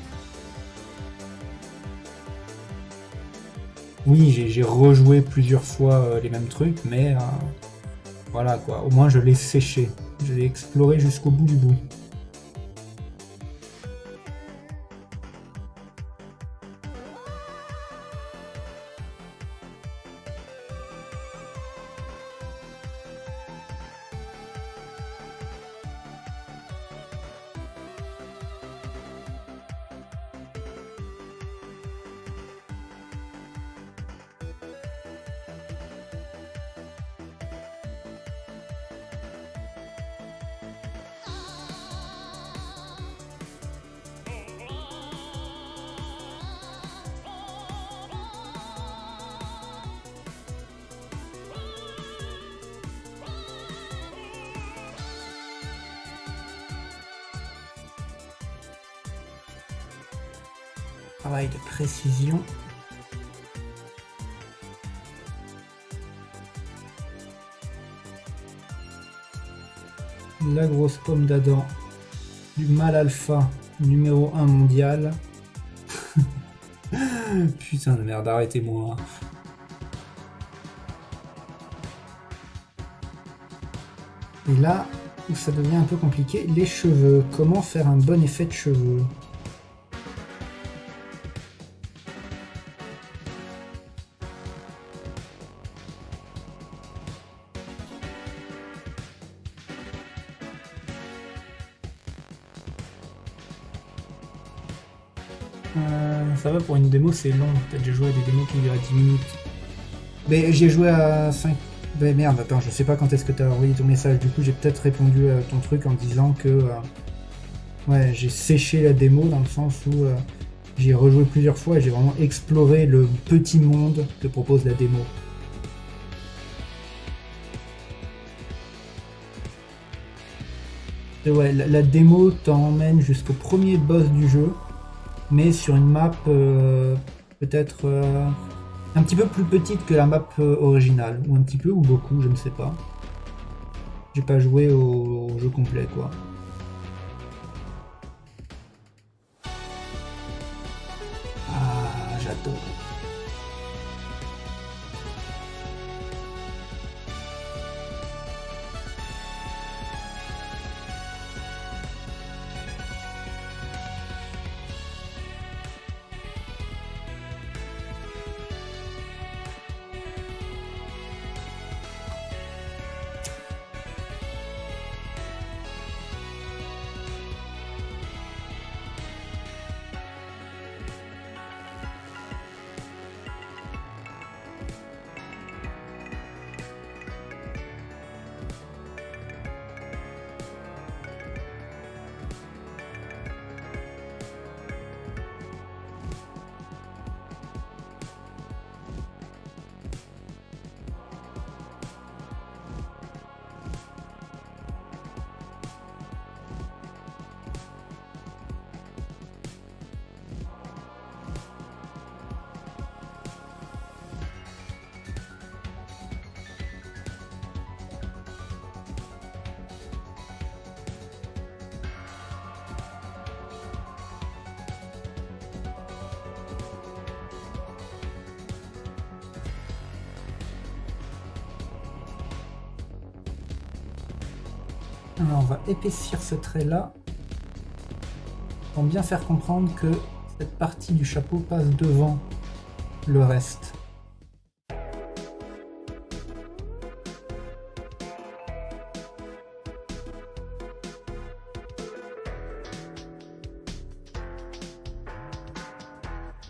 Oui, j'ai rejoué plusieurs fois les mêmes trucs, mais voilà quoi, au moins je l'ai séché. Je l'ai exploré jusqu'au bout du bout. Travail de précision. La grosse pomme d'Adam du mal alpha numéro 1 mondial. Putain de merde, arrêtez-moi. Et là où ça devient un peu compliqué, les cheveux. Comment faire un bon effet de cheveux? Ça va pour une démo, c'est long. Peut-être j'ai joué à des démos qui durent 10 minutes. Mais j'ai joué à 5. Mais merde, attends, je sais pas quand est-ce que t'as envoyé ton message. Du coup, j'ai peut-être répondu à ton truc en disant que ouais, j'ai séché la démo dans le sens où j'y ai rejoué plusieurs fois et j'ai vraiment exploré le petit monde que propose la démo. Et ouais, la démo t'emmène jusqu'au premier boss du jeu, mais sur une map peut-être un petit peu plus petite que la map originale, ou un petit peu ou beaucoup, je ne sais pas. J'ai pas joué au jeu complet quoi. Ah, j'adore. Alors on va épaissir ce trait-là pour bien faire comprendre que cette partie du chapeau passe devant le reste.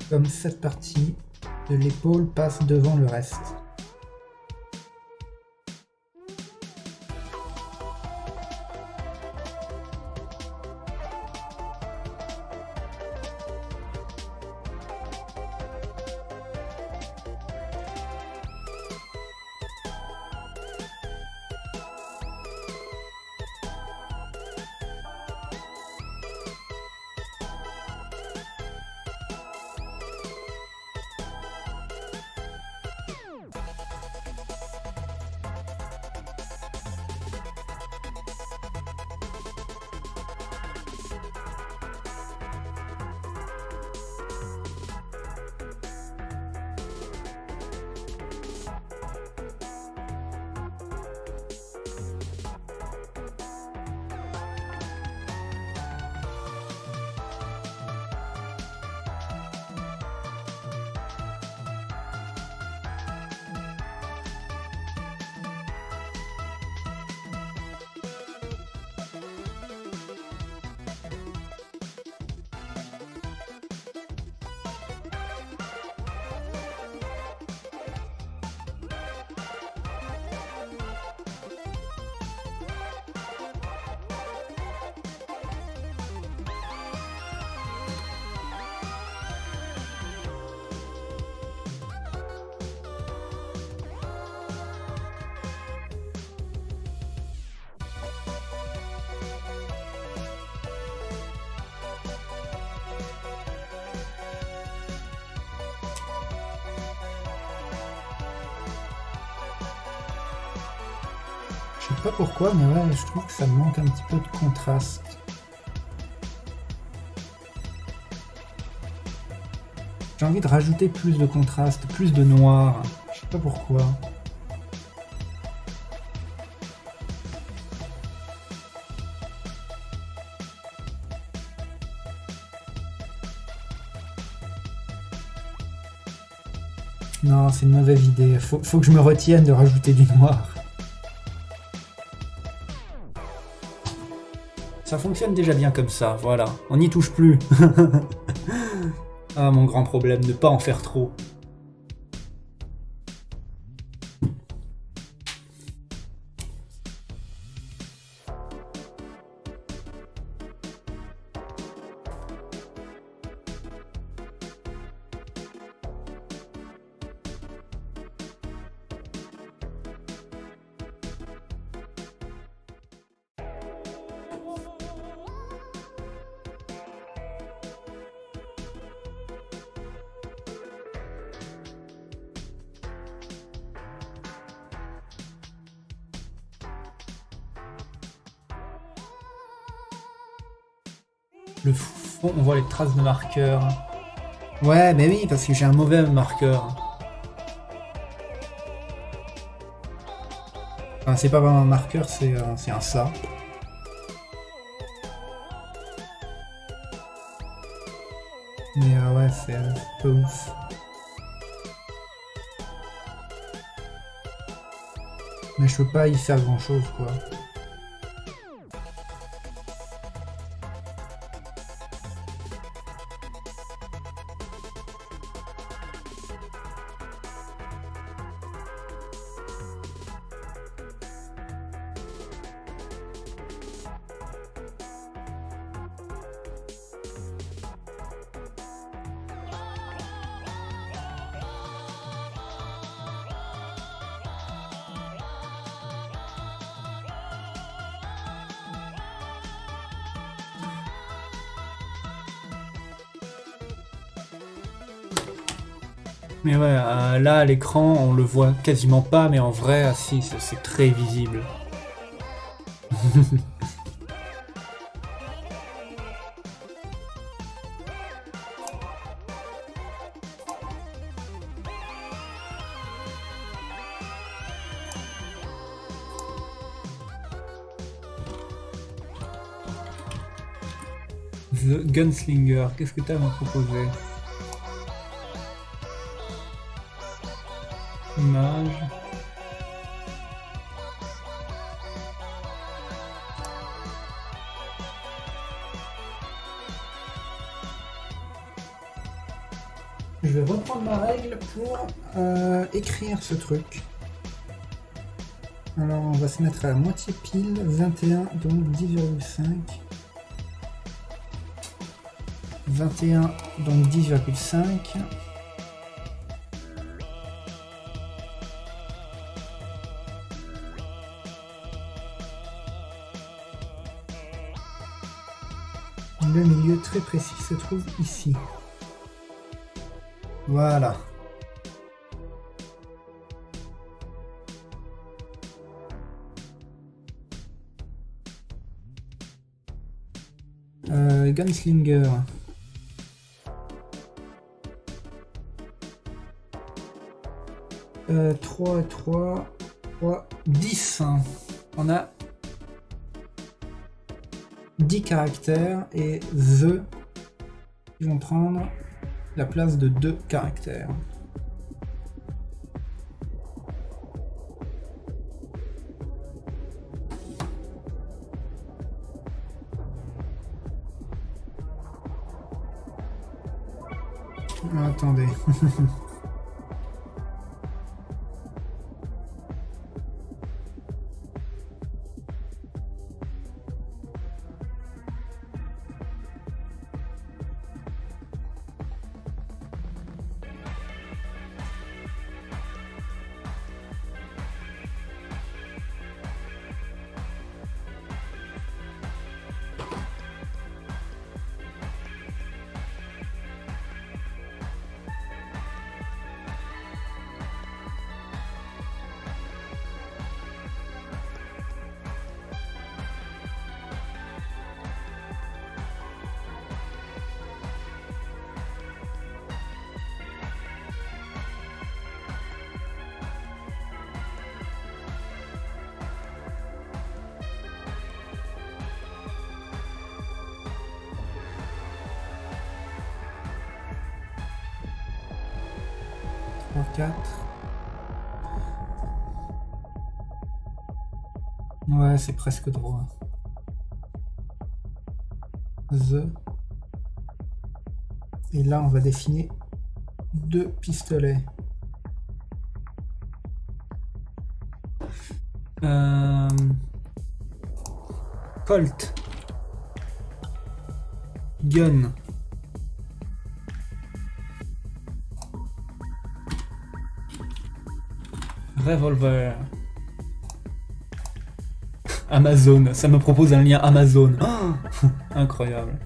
Comme cette partie de l'épaule passe devant le reste. Je sais pas pourquoi, mais ouais, je trouve que ça manque un petit peu de contraste. J'ai envie de rajouter plus de contraste, plus de noir. Je sais pas pourquoi. Non, c'est une mauvaise idée. Faut que je me retienne de rajouter du noir. Ça fonctionne déjà bien comme ça, voilà. On n'y touche plus. Ah, mon grand problème, ne pas en faire trop. Le fond, on voit les traces de marqueur. Ouais, mais oui, parce que j'ai un mauvais marqueur. Enfin, c'est pas vraiment un marqueur, c'est un ça. Mais ouais, c'est pas ouf. Mais je peux pas y faire grand chose, quoi. Mais ouais, là à l'écran on le voit quasiment pas, mais en vrai, si, c'est très visible. The Gunslinger, qu'est-ce que t'as à me proposer? Image. Je vais reprendre ma règle pour écrire ce truc. Alors on va se mettre à la moitié pile, 21, donc 10,5. 21, donc 10,5. Le milieu très précis se trouve ici. Voilà. Gunslinger. 3 et 3, 3, 10. On a 10 caractères et the ils vont prendre la place de 2 caractères. Attendez. Trois, 4. Ouais, c'est presque droit. The. Et là, on va définir 2 pistolets. Colt. Gun. Revolver. Amazon, ça me propose un lien Amazon. Oh, incroyable.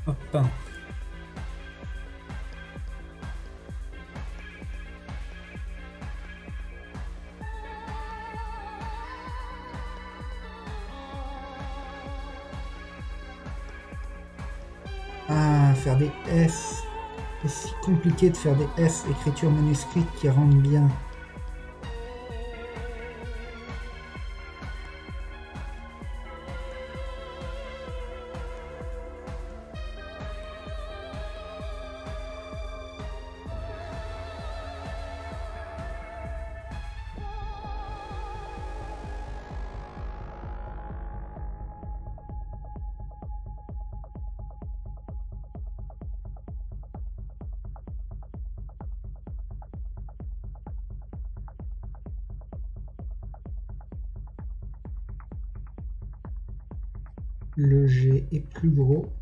Hop. Ah, faire des S. C'est si compliqué de faire des S, écriture manuscrite qui rendent bien. le G est plus gros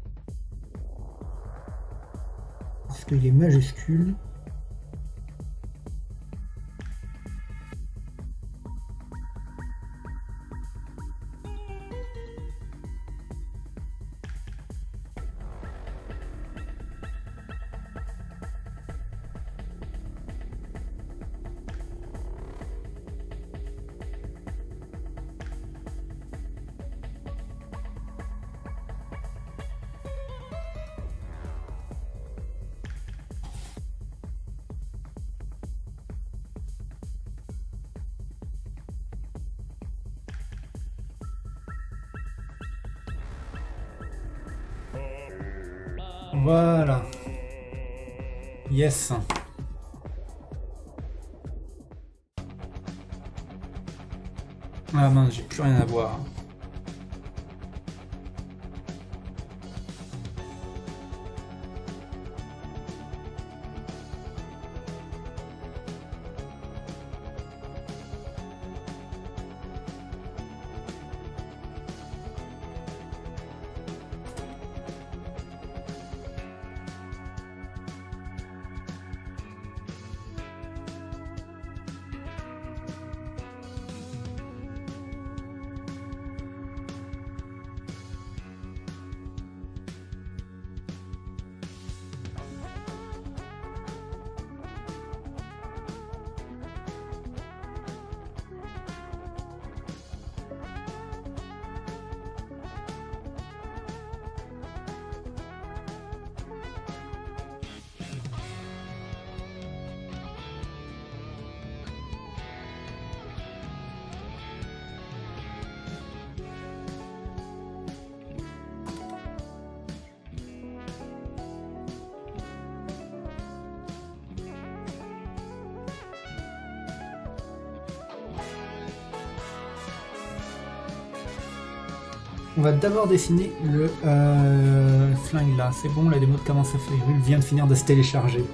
parce qu'il est majuscule. Voilà. Yes. Ah mince, j'ai plus rien à voir. On va d'abord dessiner le flingue là. C'est bon, la démo de Comment ça fait rue vient de finir de se télécharger.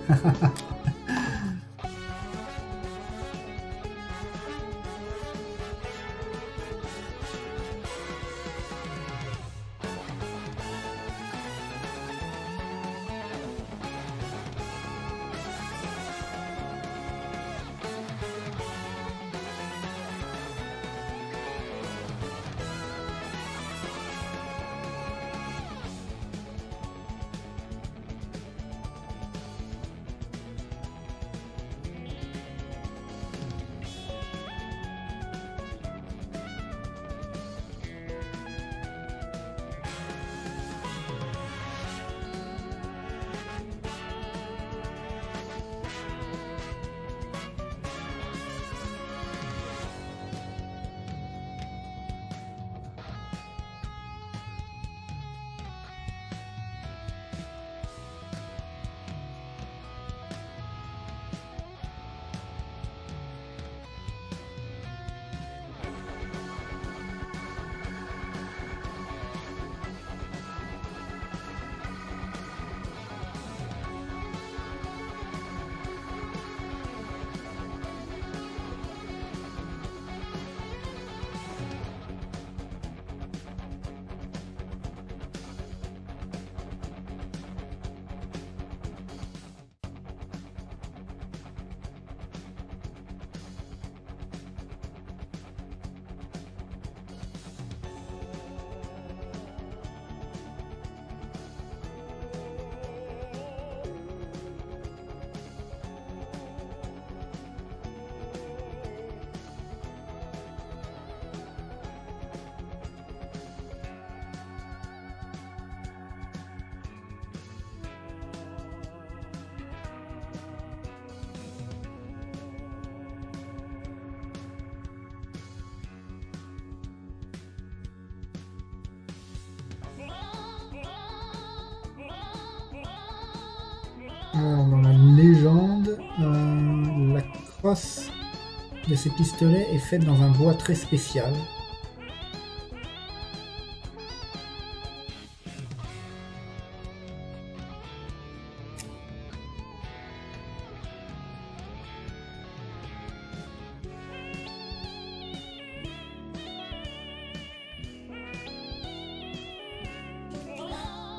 Alors, dans la légende, la crosse de ces pistolets est faite dans un bois très spécial.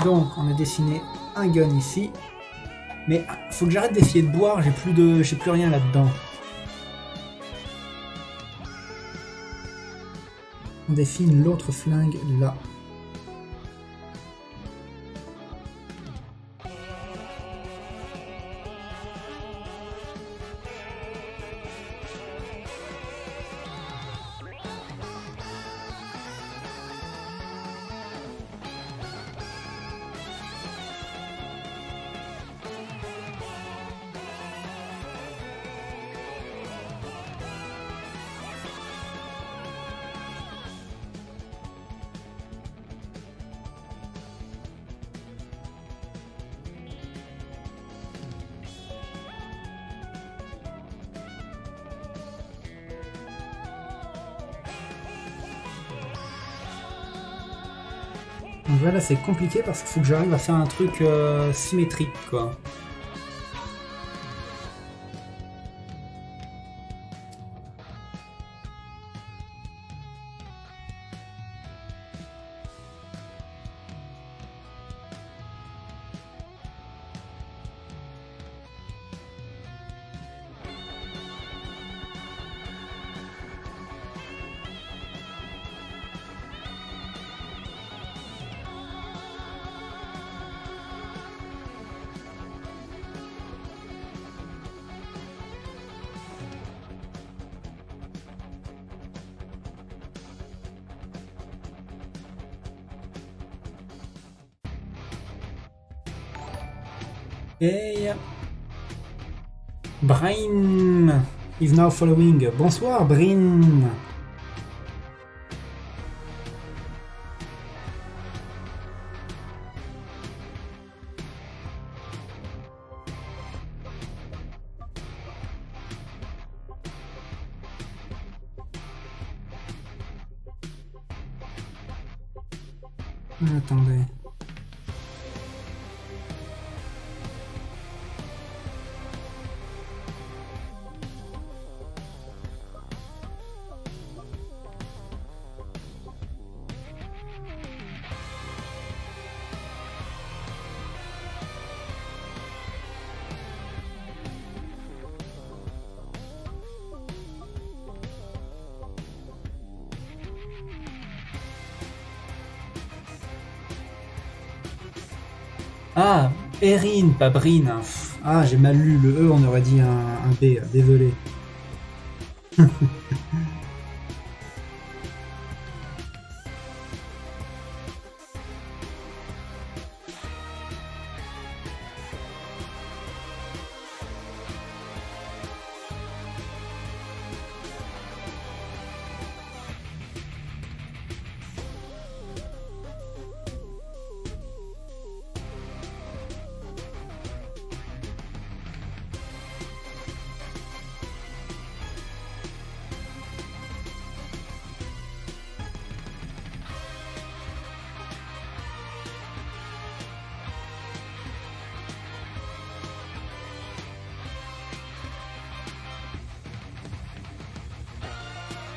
Donc, on a dessiné un gun ici. Mais faut que j'arrête d'essayer de boire, j'ai plus rien là-dedans. On dessine l'autre flingue là. Donc voilà, c'est compliqué parce qu'il faut que j'arrive à faire un truc symétrique, quoi. Hey, Brin is now following. Bonsoir, Brin. Attendez. Ah, Erin, pas Brin. Ah, j'ai mal lu le E, on aurait dit un B, désolé.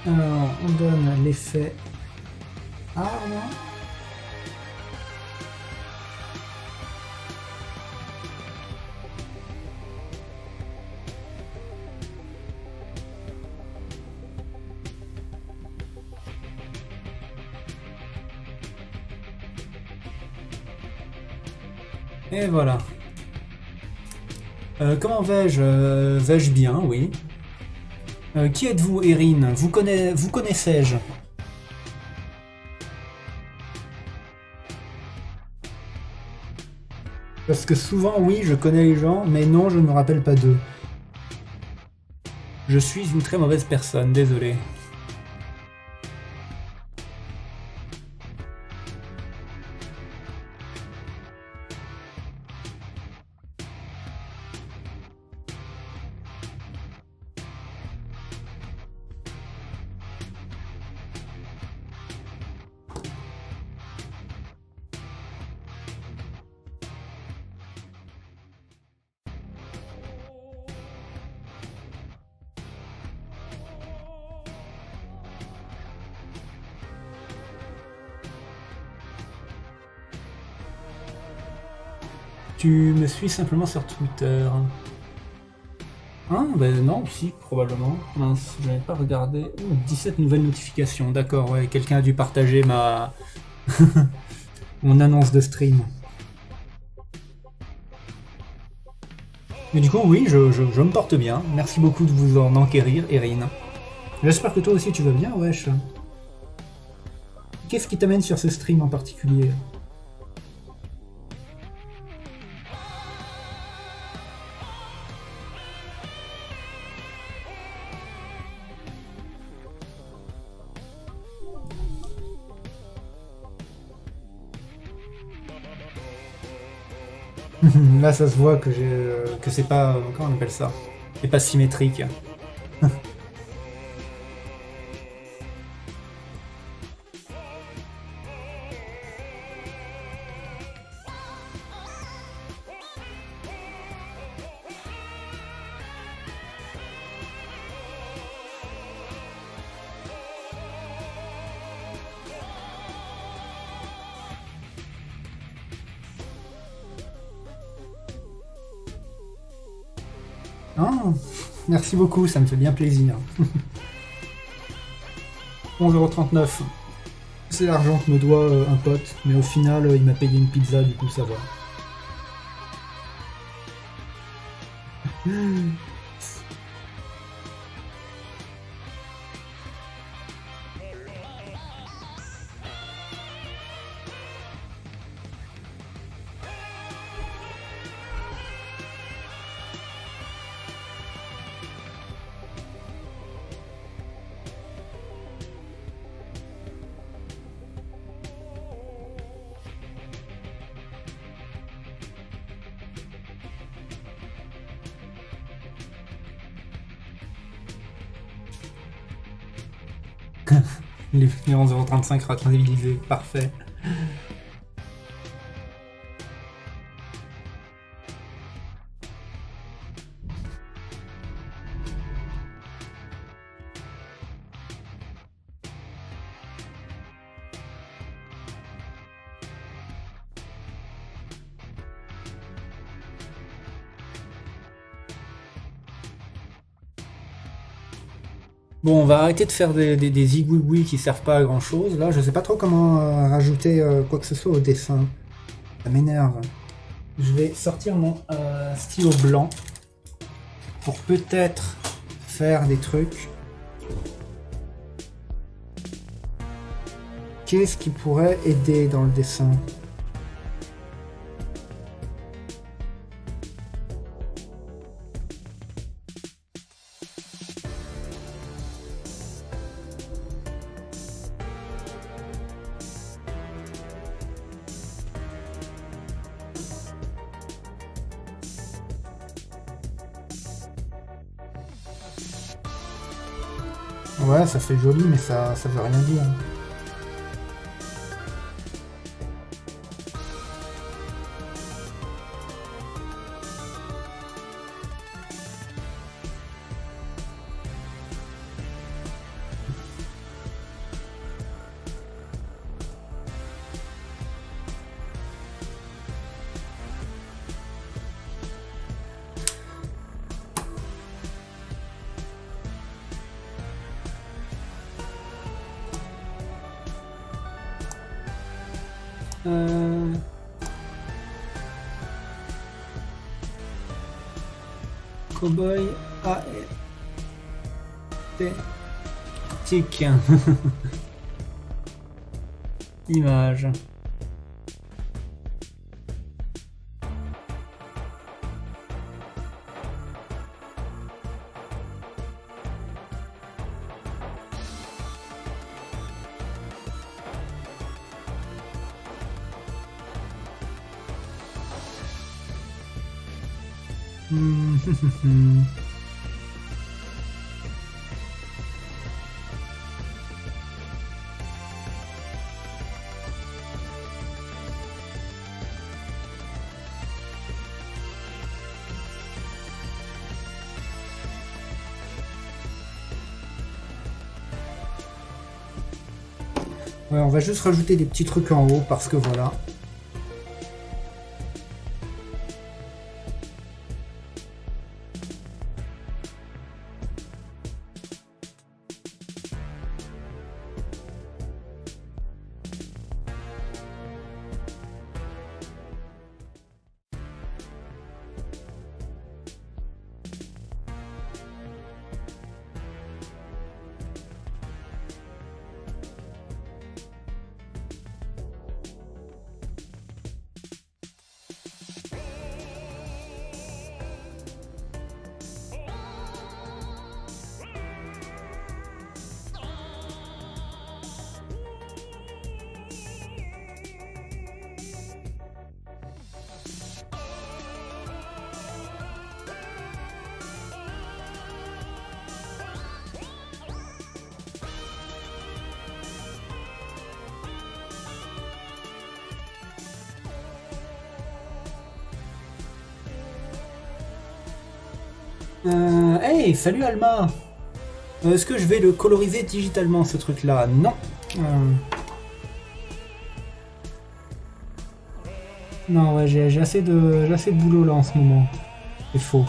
Alors, on donne l'effet arme. Et voilà. Comment vais-je? Vais-je bien, oui. Qui êtes-vous, Erin? Vous connaissais-je? Parce que souvent, oui, je connais les gens, mais non, je ne me rappelle pas d'eux. Je suis une très mauvaise personne, désolé. Tu me suis simplement sur Twitter. Ah, ben non, si, probablement. Mince, je n'avais pas regardé. Oh, 17 nouvelles notifications, d'accord, ouais, quelqu'un a dû partager ma... mon annonce de stream. Mais du coup, oui, je me porte bien. Merci beaucoup de vous en enquérir, Erin. J'espère que toi aussi tu vas bien, wesh. Qu'est-ce qui t'amène sur ce stream en particulier? Là, ça se voit que que c'est pas... Comment on appelle ça? C'est pas symétrique. Ah, merci beaucoup, ça me fait bien plaisir. 11,39 €. C'est l'argent que me doit un pote, mais au final, il m'a payé une pizza, du coup ça va. Les 11,35 € rentabilisés, parfait. Bon, on va arrêter de faire des zigouigouis qui servent pas à grand chose. Là, je sais pas trop comment rajouter quoi que ce soit au dessin. Ça m'énerve. Je vais sortir mon stylo blanc pour peut-être faire des trucs. Qu'est-ce qui pourrait aider dans le dessin? Ouais, ça fait joli, mais ça veut rien dire. Cowboy Tic. Image. Ouais, on va juste rajouter des petits trucs en haut parce que voilà. Hey, salut Alma! Est-ce que je vais le coloriser digitalement ce truc-là? Non. Non, ouais, j'ai assez de boulot là en ce moment. C'est faux.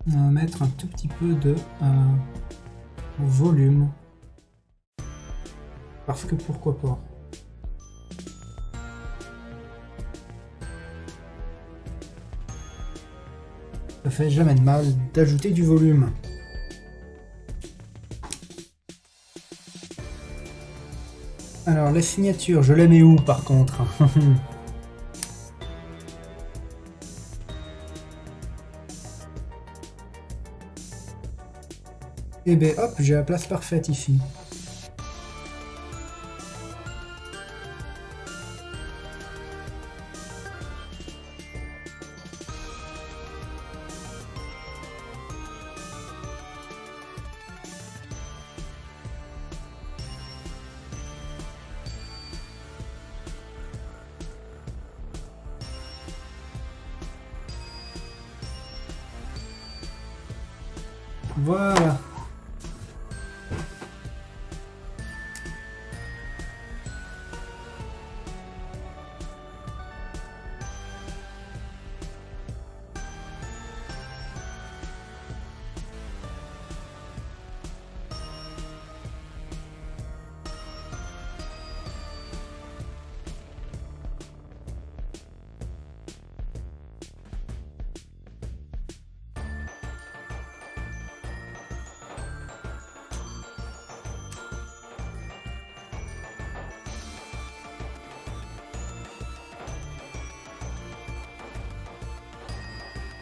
On va mettre un tout petit peu de volume. Parce que pourquoi pas. Ça fait jamais de mal d'ajouter du volume. Alors la signature, je la mets où par contre? Et ben hop, j'ai la place parfaite ici. Voilà.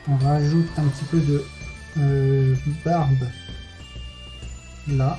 On rajoute un petit peu de barbe là.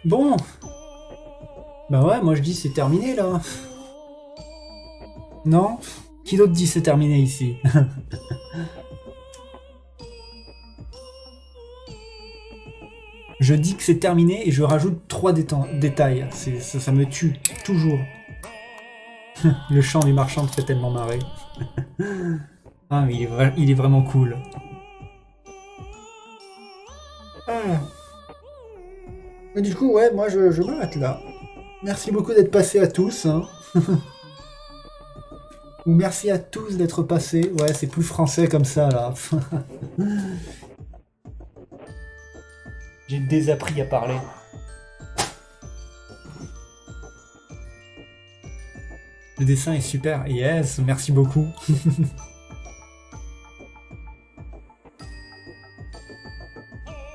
Bon. Bah ouais, moi je dis c'est terminé là. Non? Qui d'autre dit c'est terminé ici? Je dis que c'est terminé et je rajoute 3 détails. Ça me tue, toujours. Le chant du marchand te fait tellement marrer. Ah, mais il est vraiment cool. Ah. Et du coup, ouais, moi je m'arrête là. Merci beaucoup d'être passé à tous. Hein. Ou merci à tous d'être passés. Ouais, c'est plus français comme ça là. J'ai désappris à parler. Le dessin est super. Yes, merci beaucoup.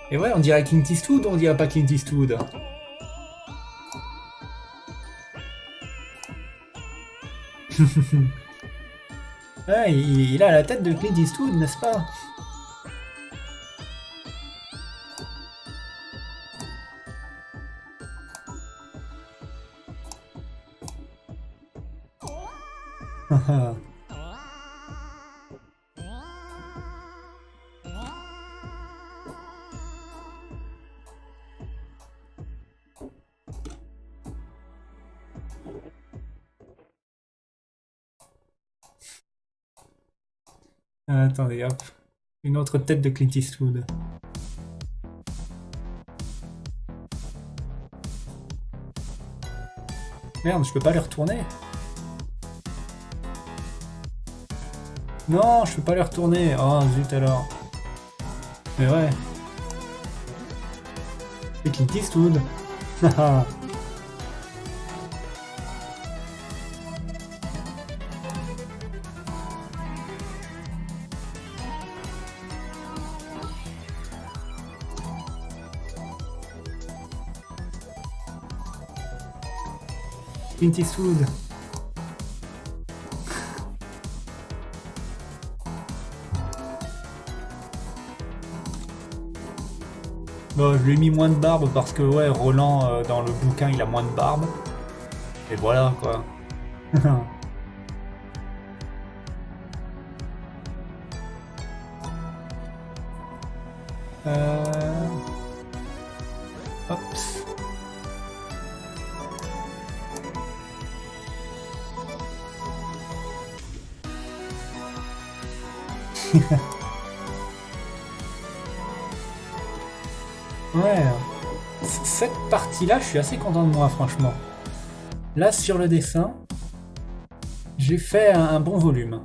Et ouais, on dirait Clint Eastwood ou on dirait pas Clint Eastwood? Ouais, il a la tête de Clint Eastwood, n'est-ce pas? Attendez, hop. Une autre tête de Clint Eastwood. Merde, je peux pas les retourner. Non, je peux pas les retourner. Oh, zut alors. Mais ouais. C'est Clint Eastwood. Haha. Clint Eastwood. Bon, je lui ai mis moins de barbe parce que ouais, Roland dans le bouquin il a moins de barbe. Et voilà quoi. Hop. Ouais. Cette partie-là, je suis assez content de moi, franchement. Là, sur le dessin, j'ai fait un bon volume.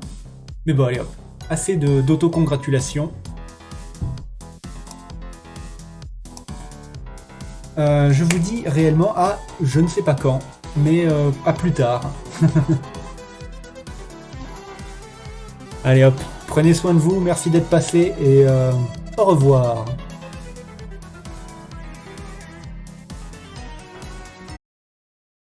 Mais bon, allez hop. Assez d'autocongratulation. Je vous dis réellement à je ne sais pas quand, mais à plus tard. Allez hop, prenez soin de vous, merci d'être passé et au revoir.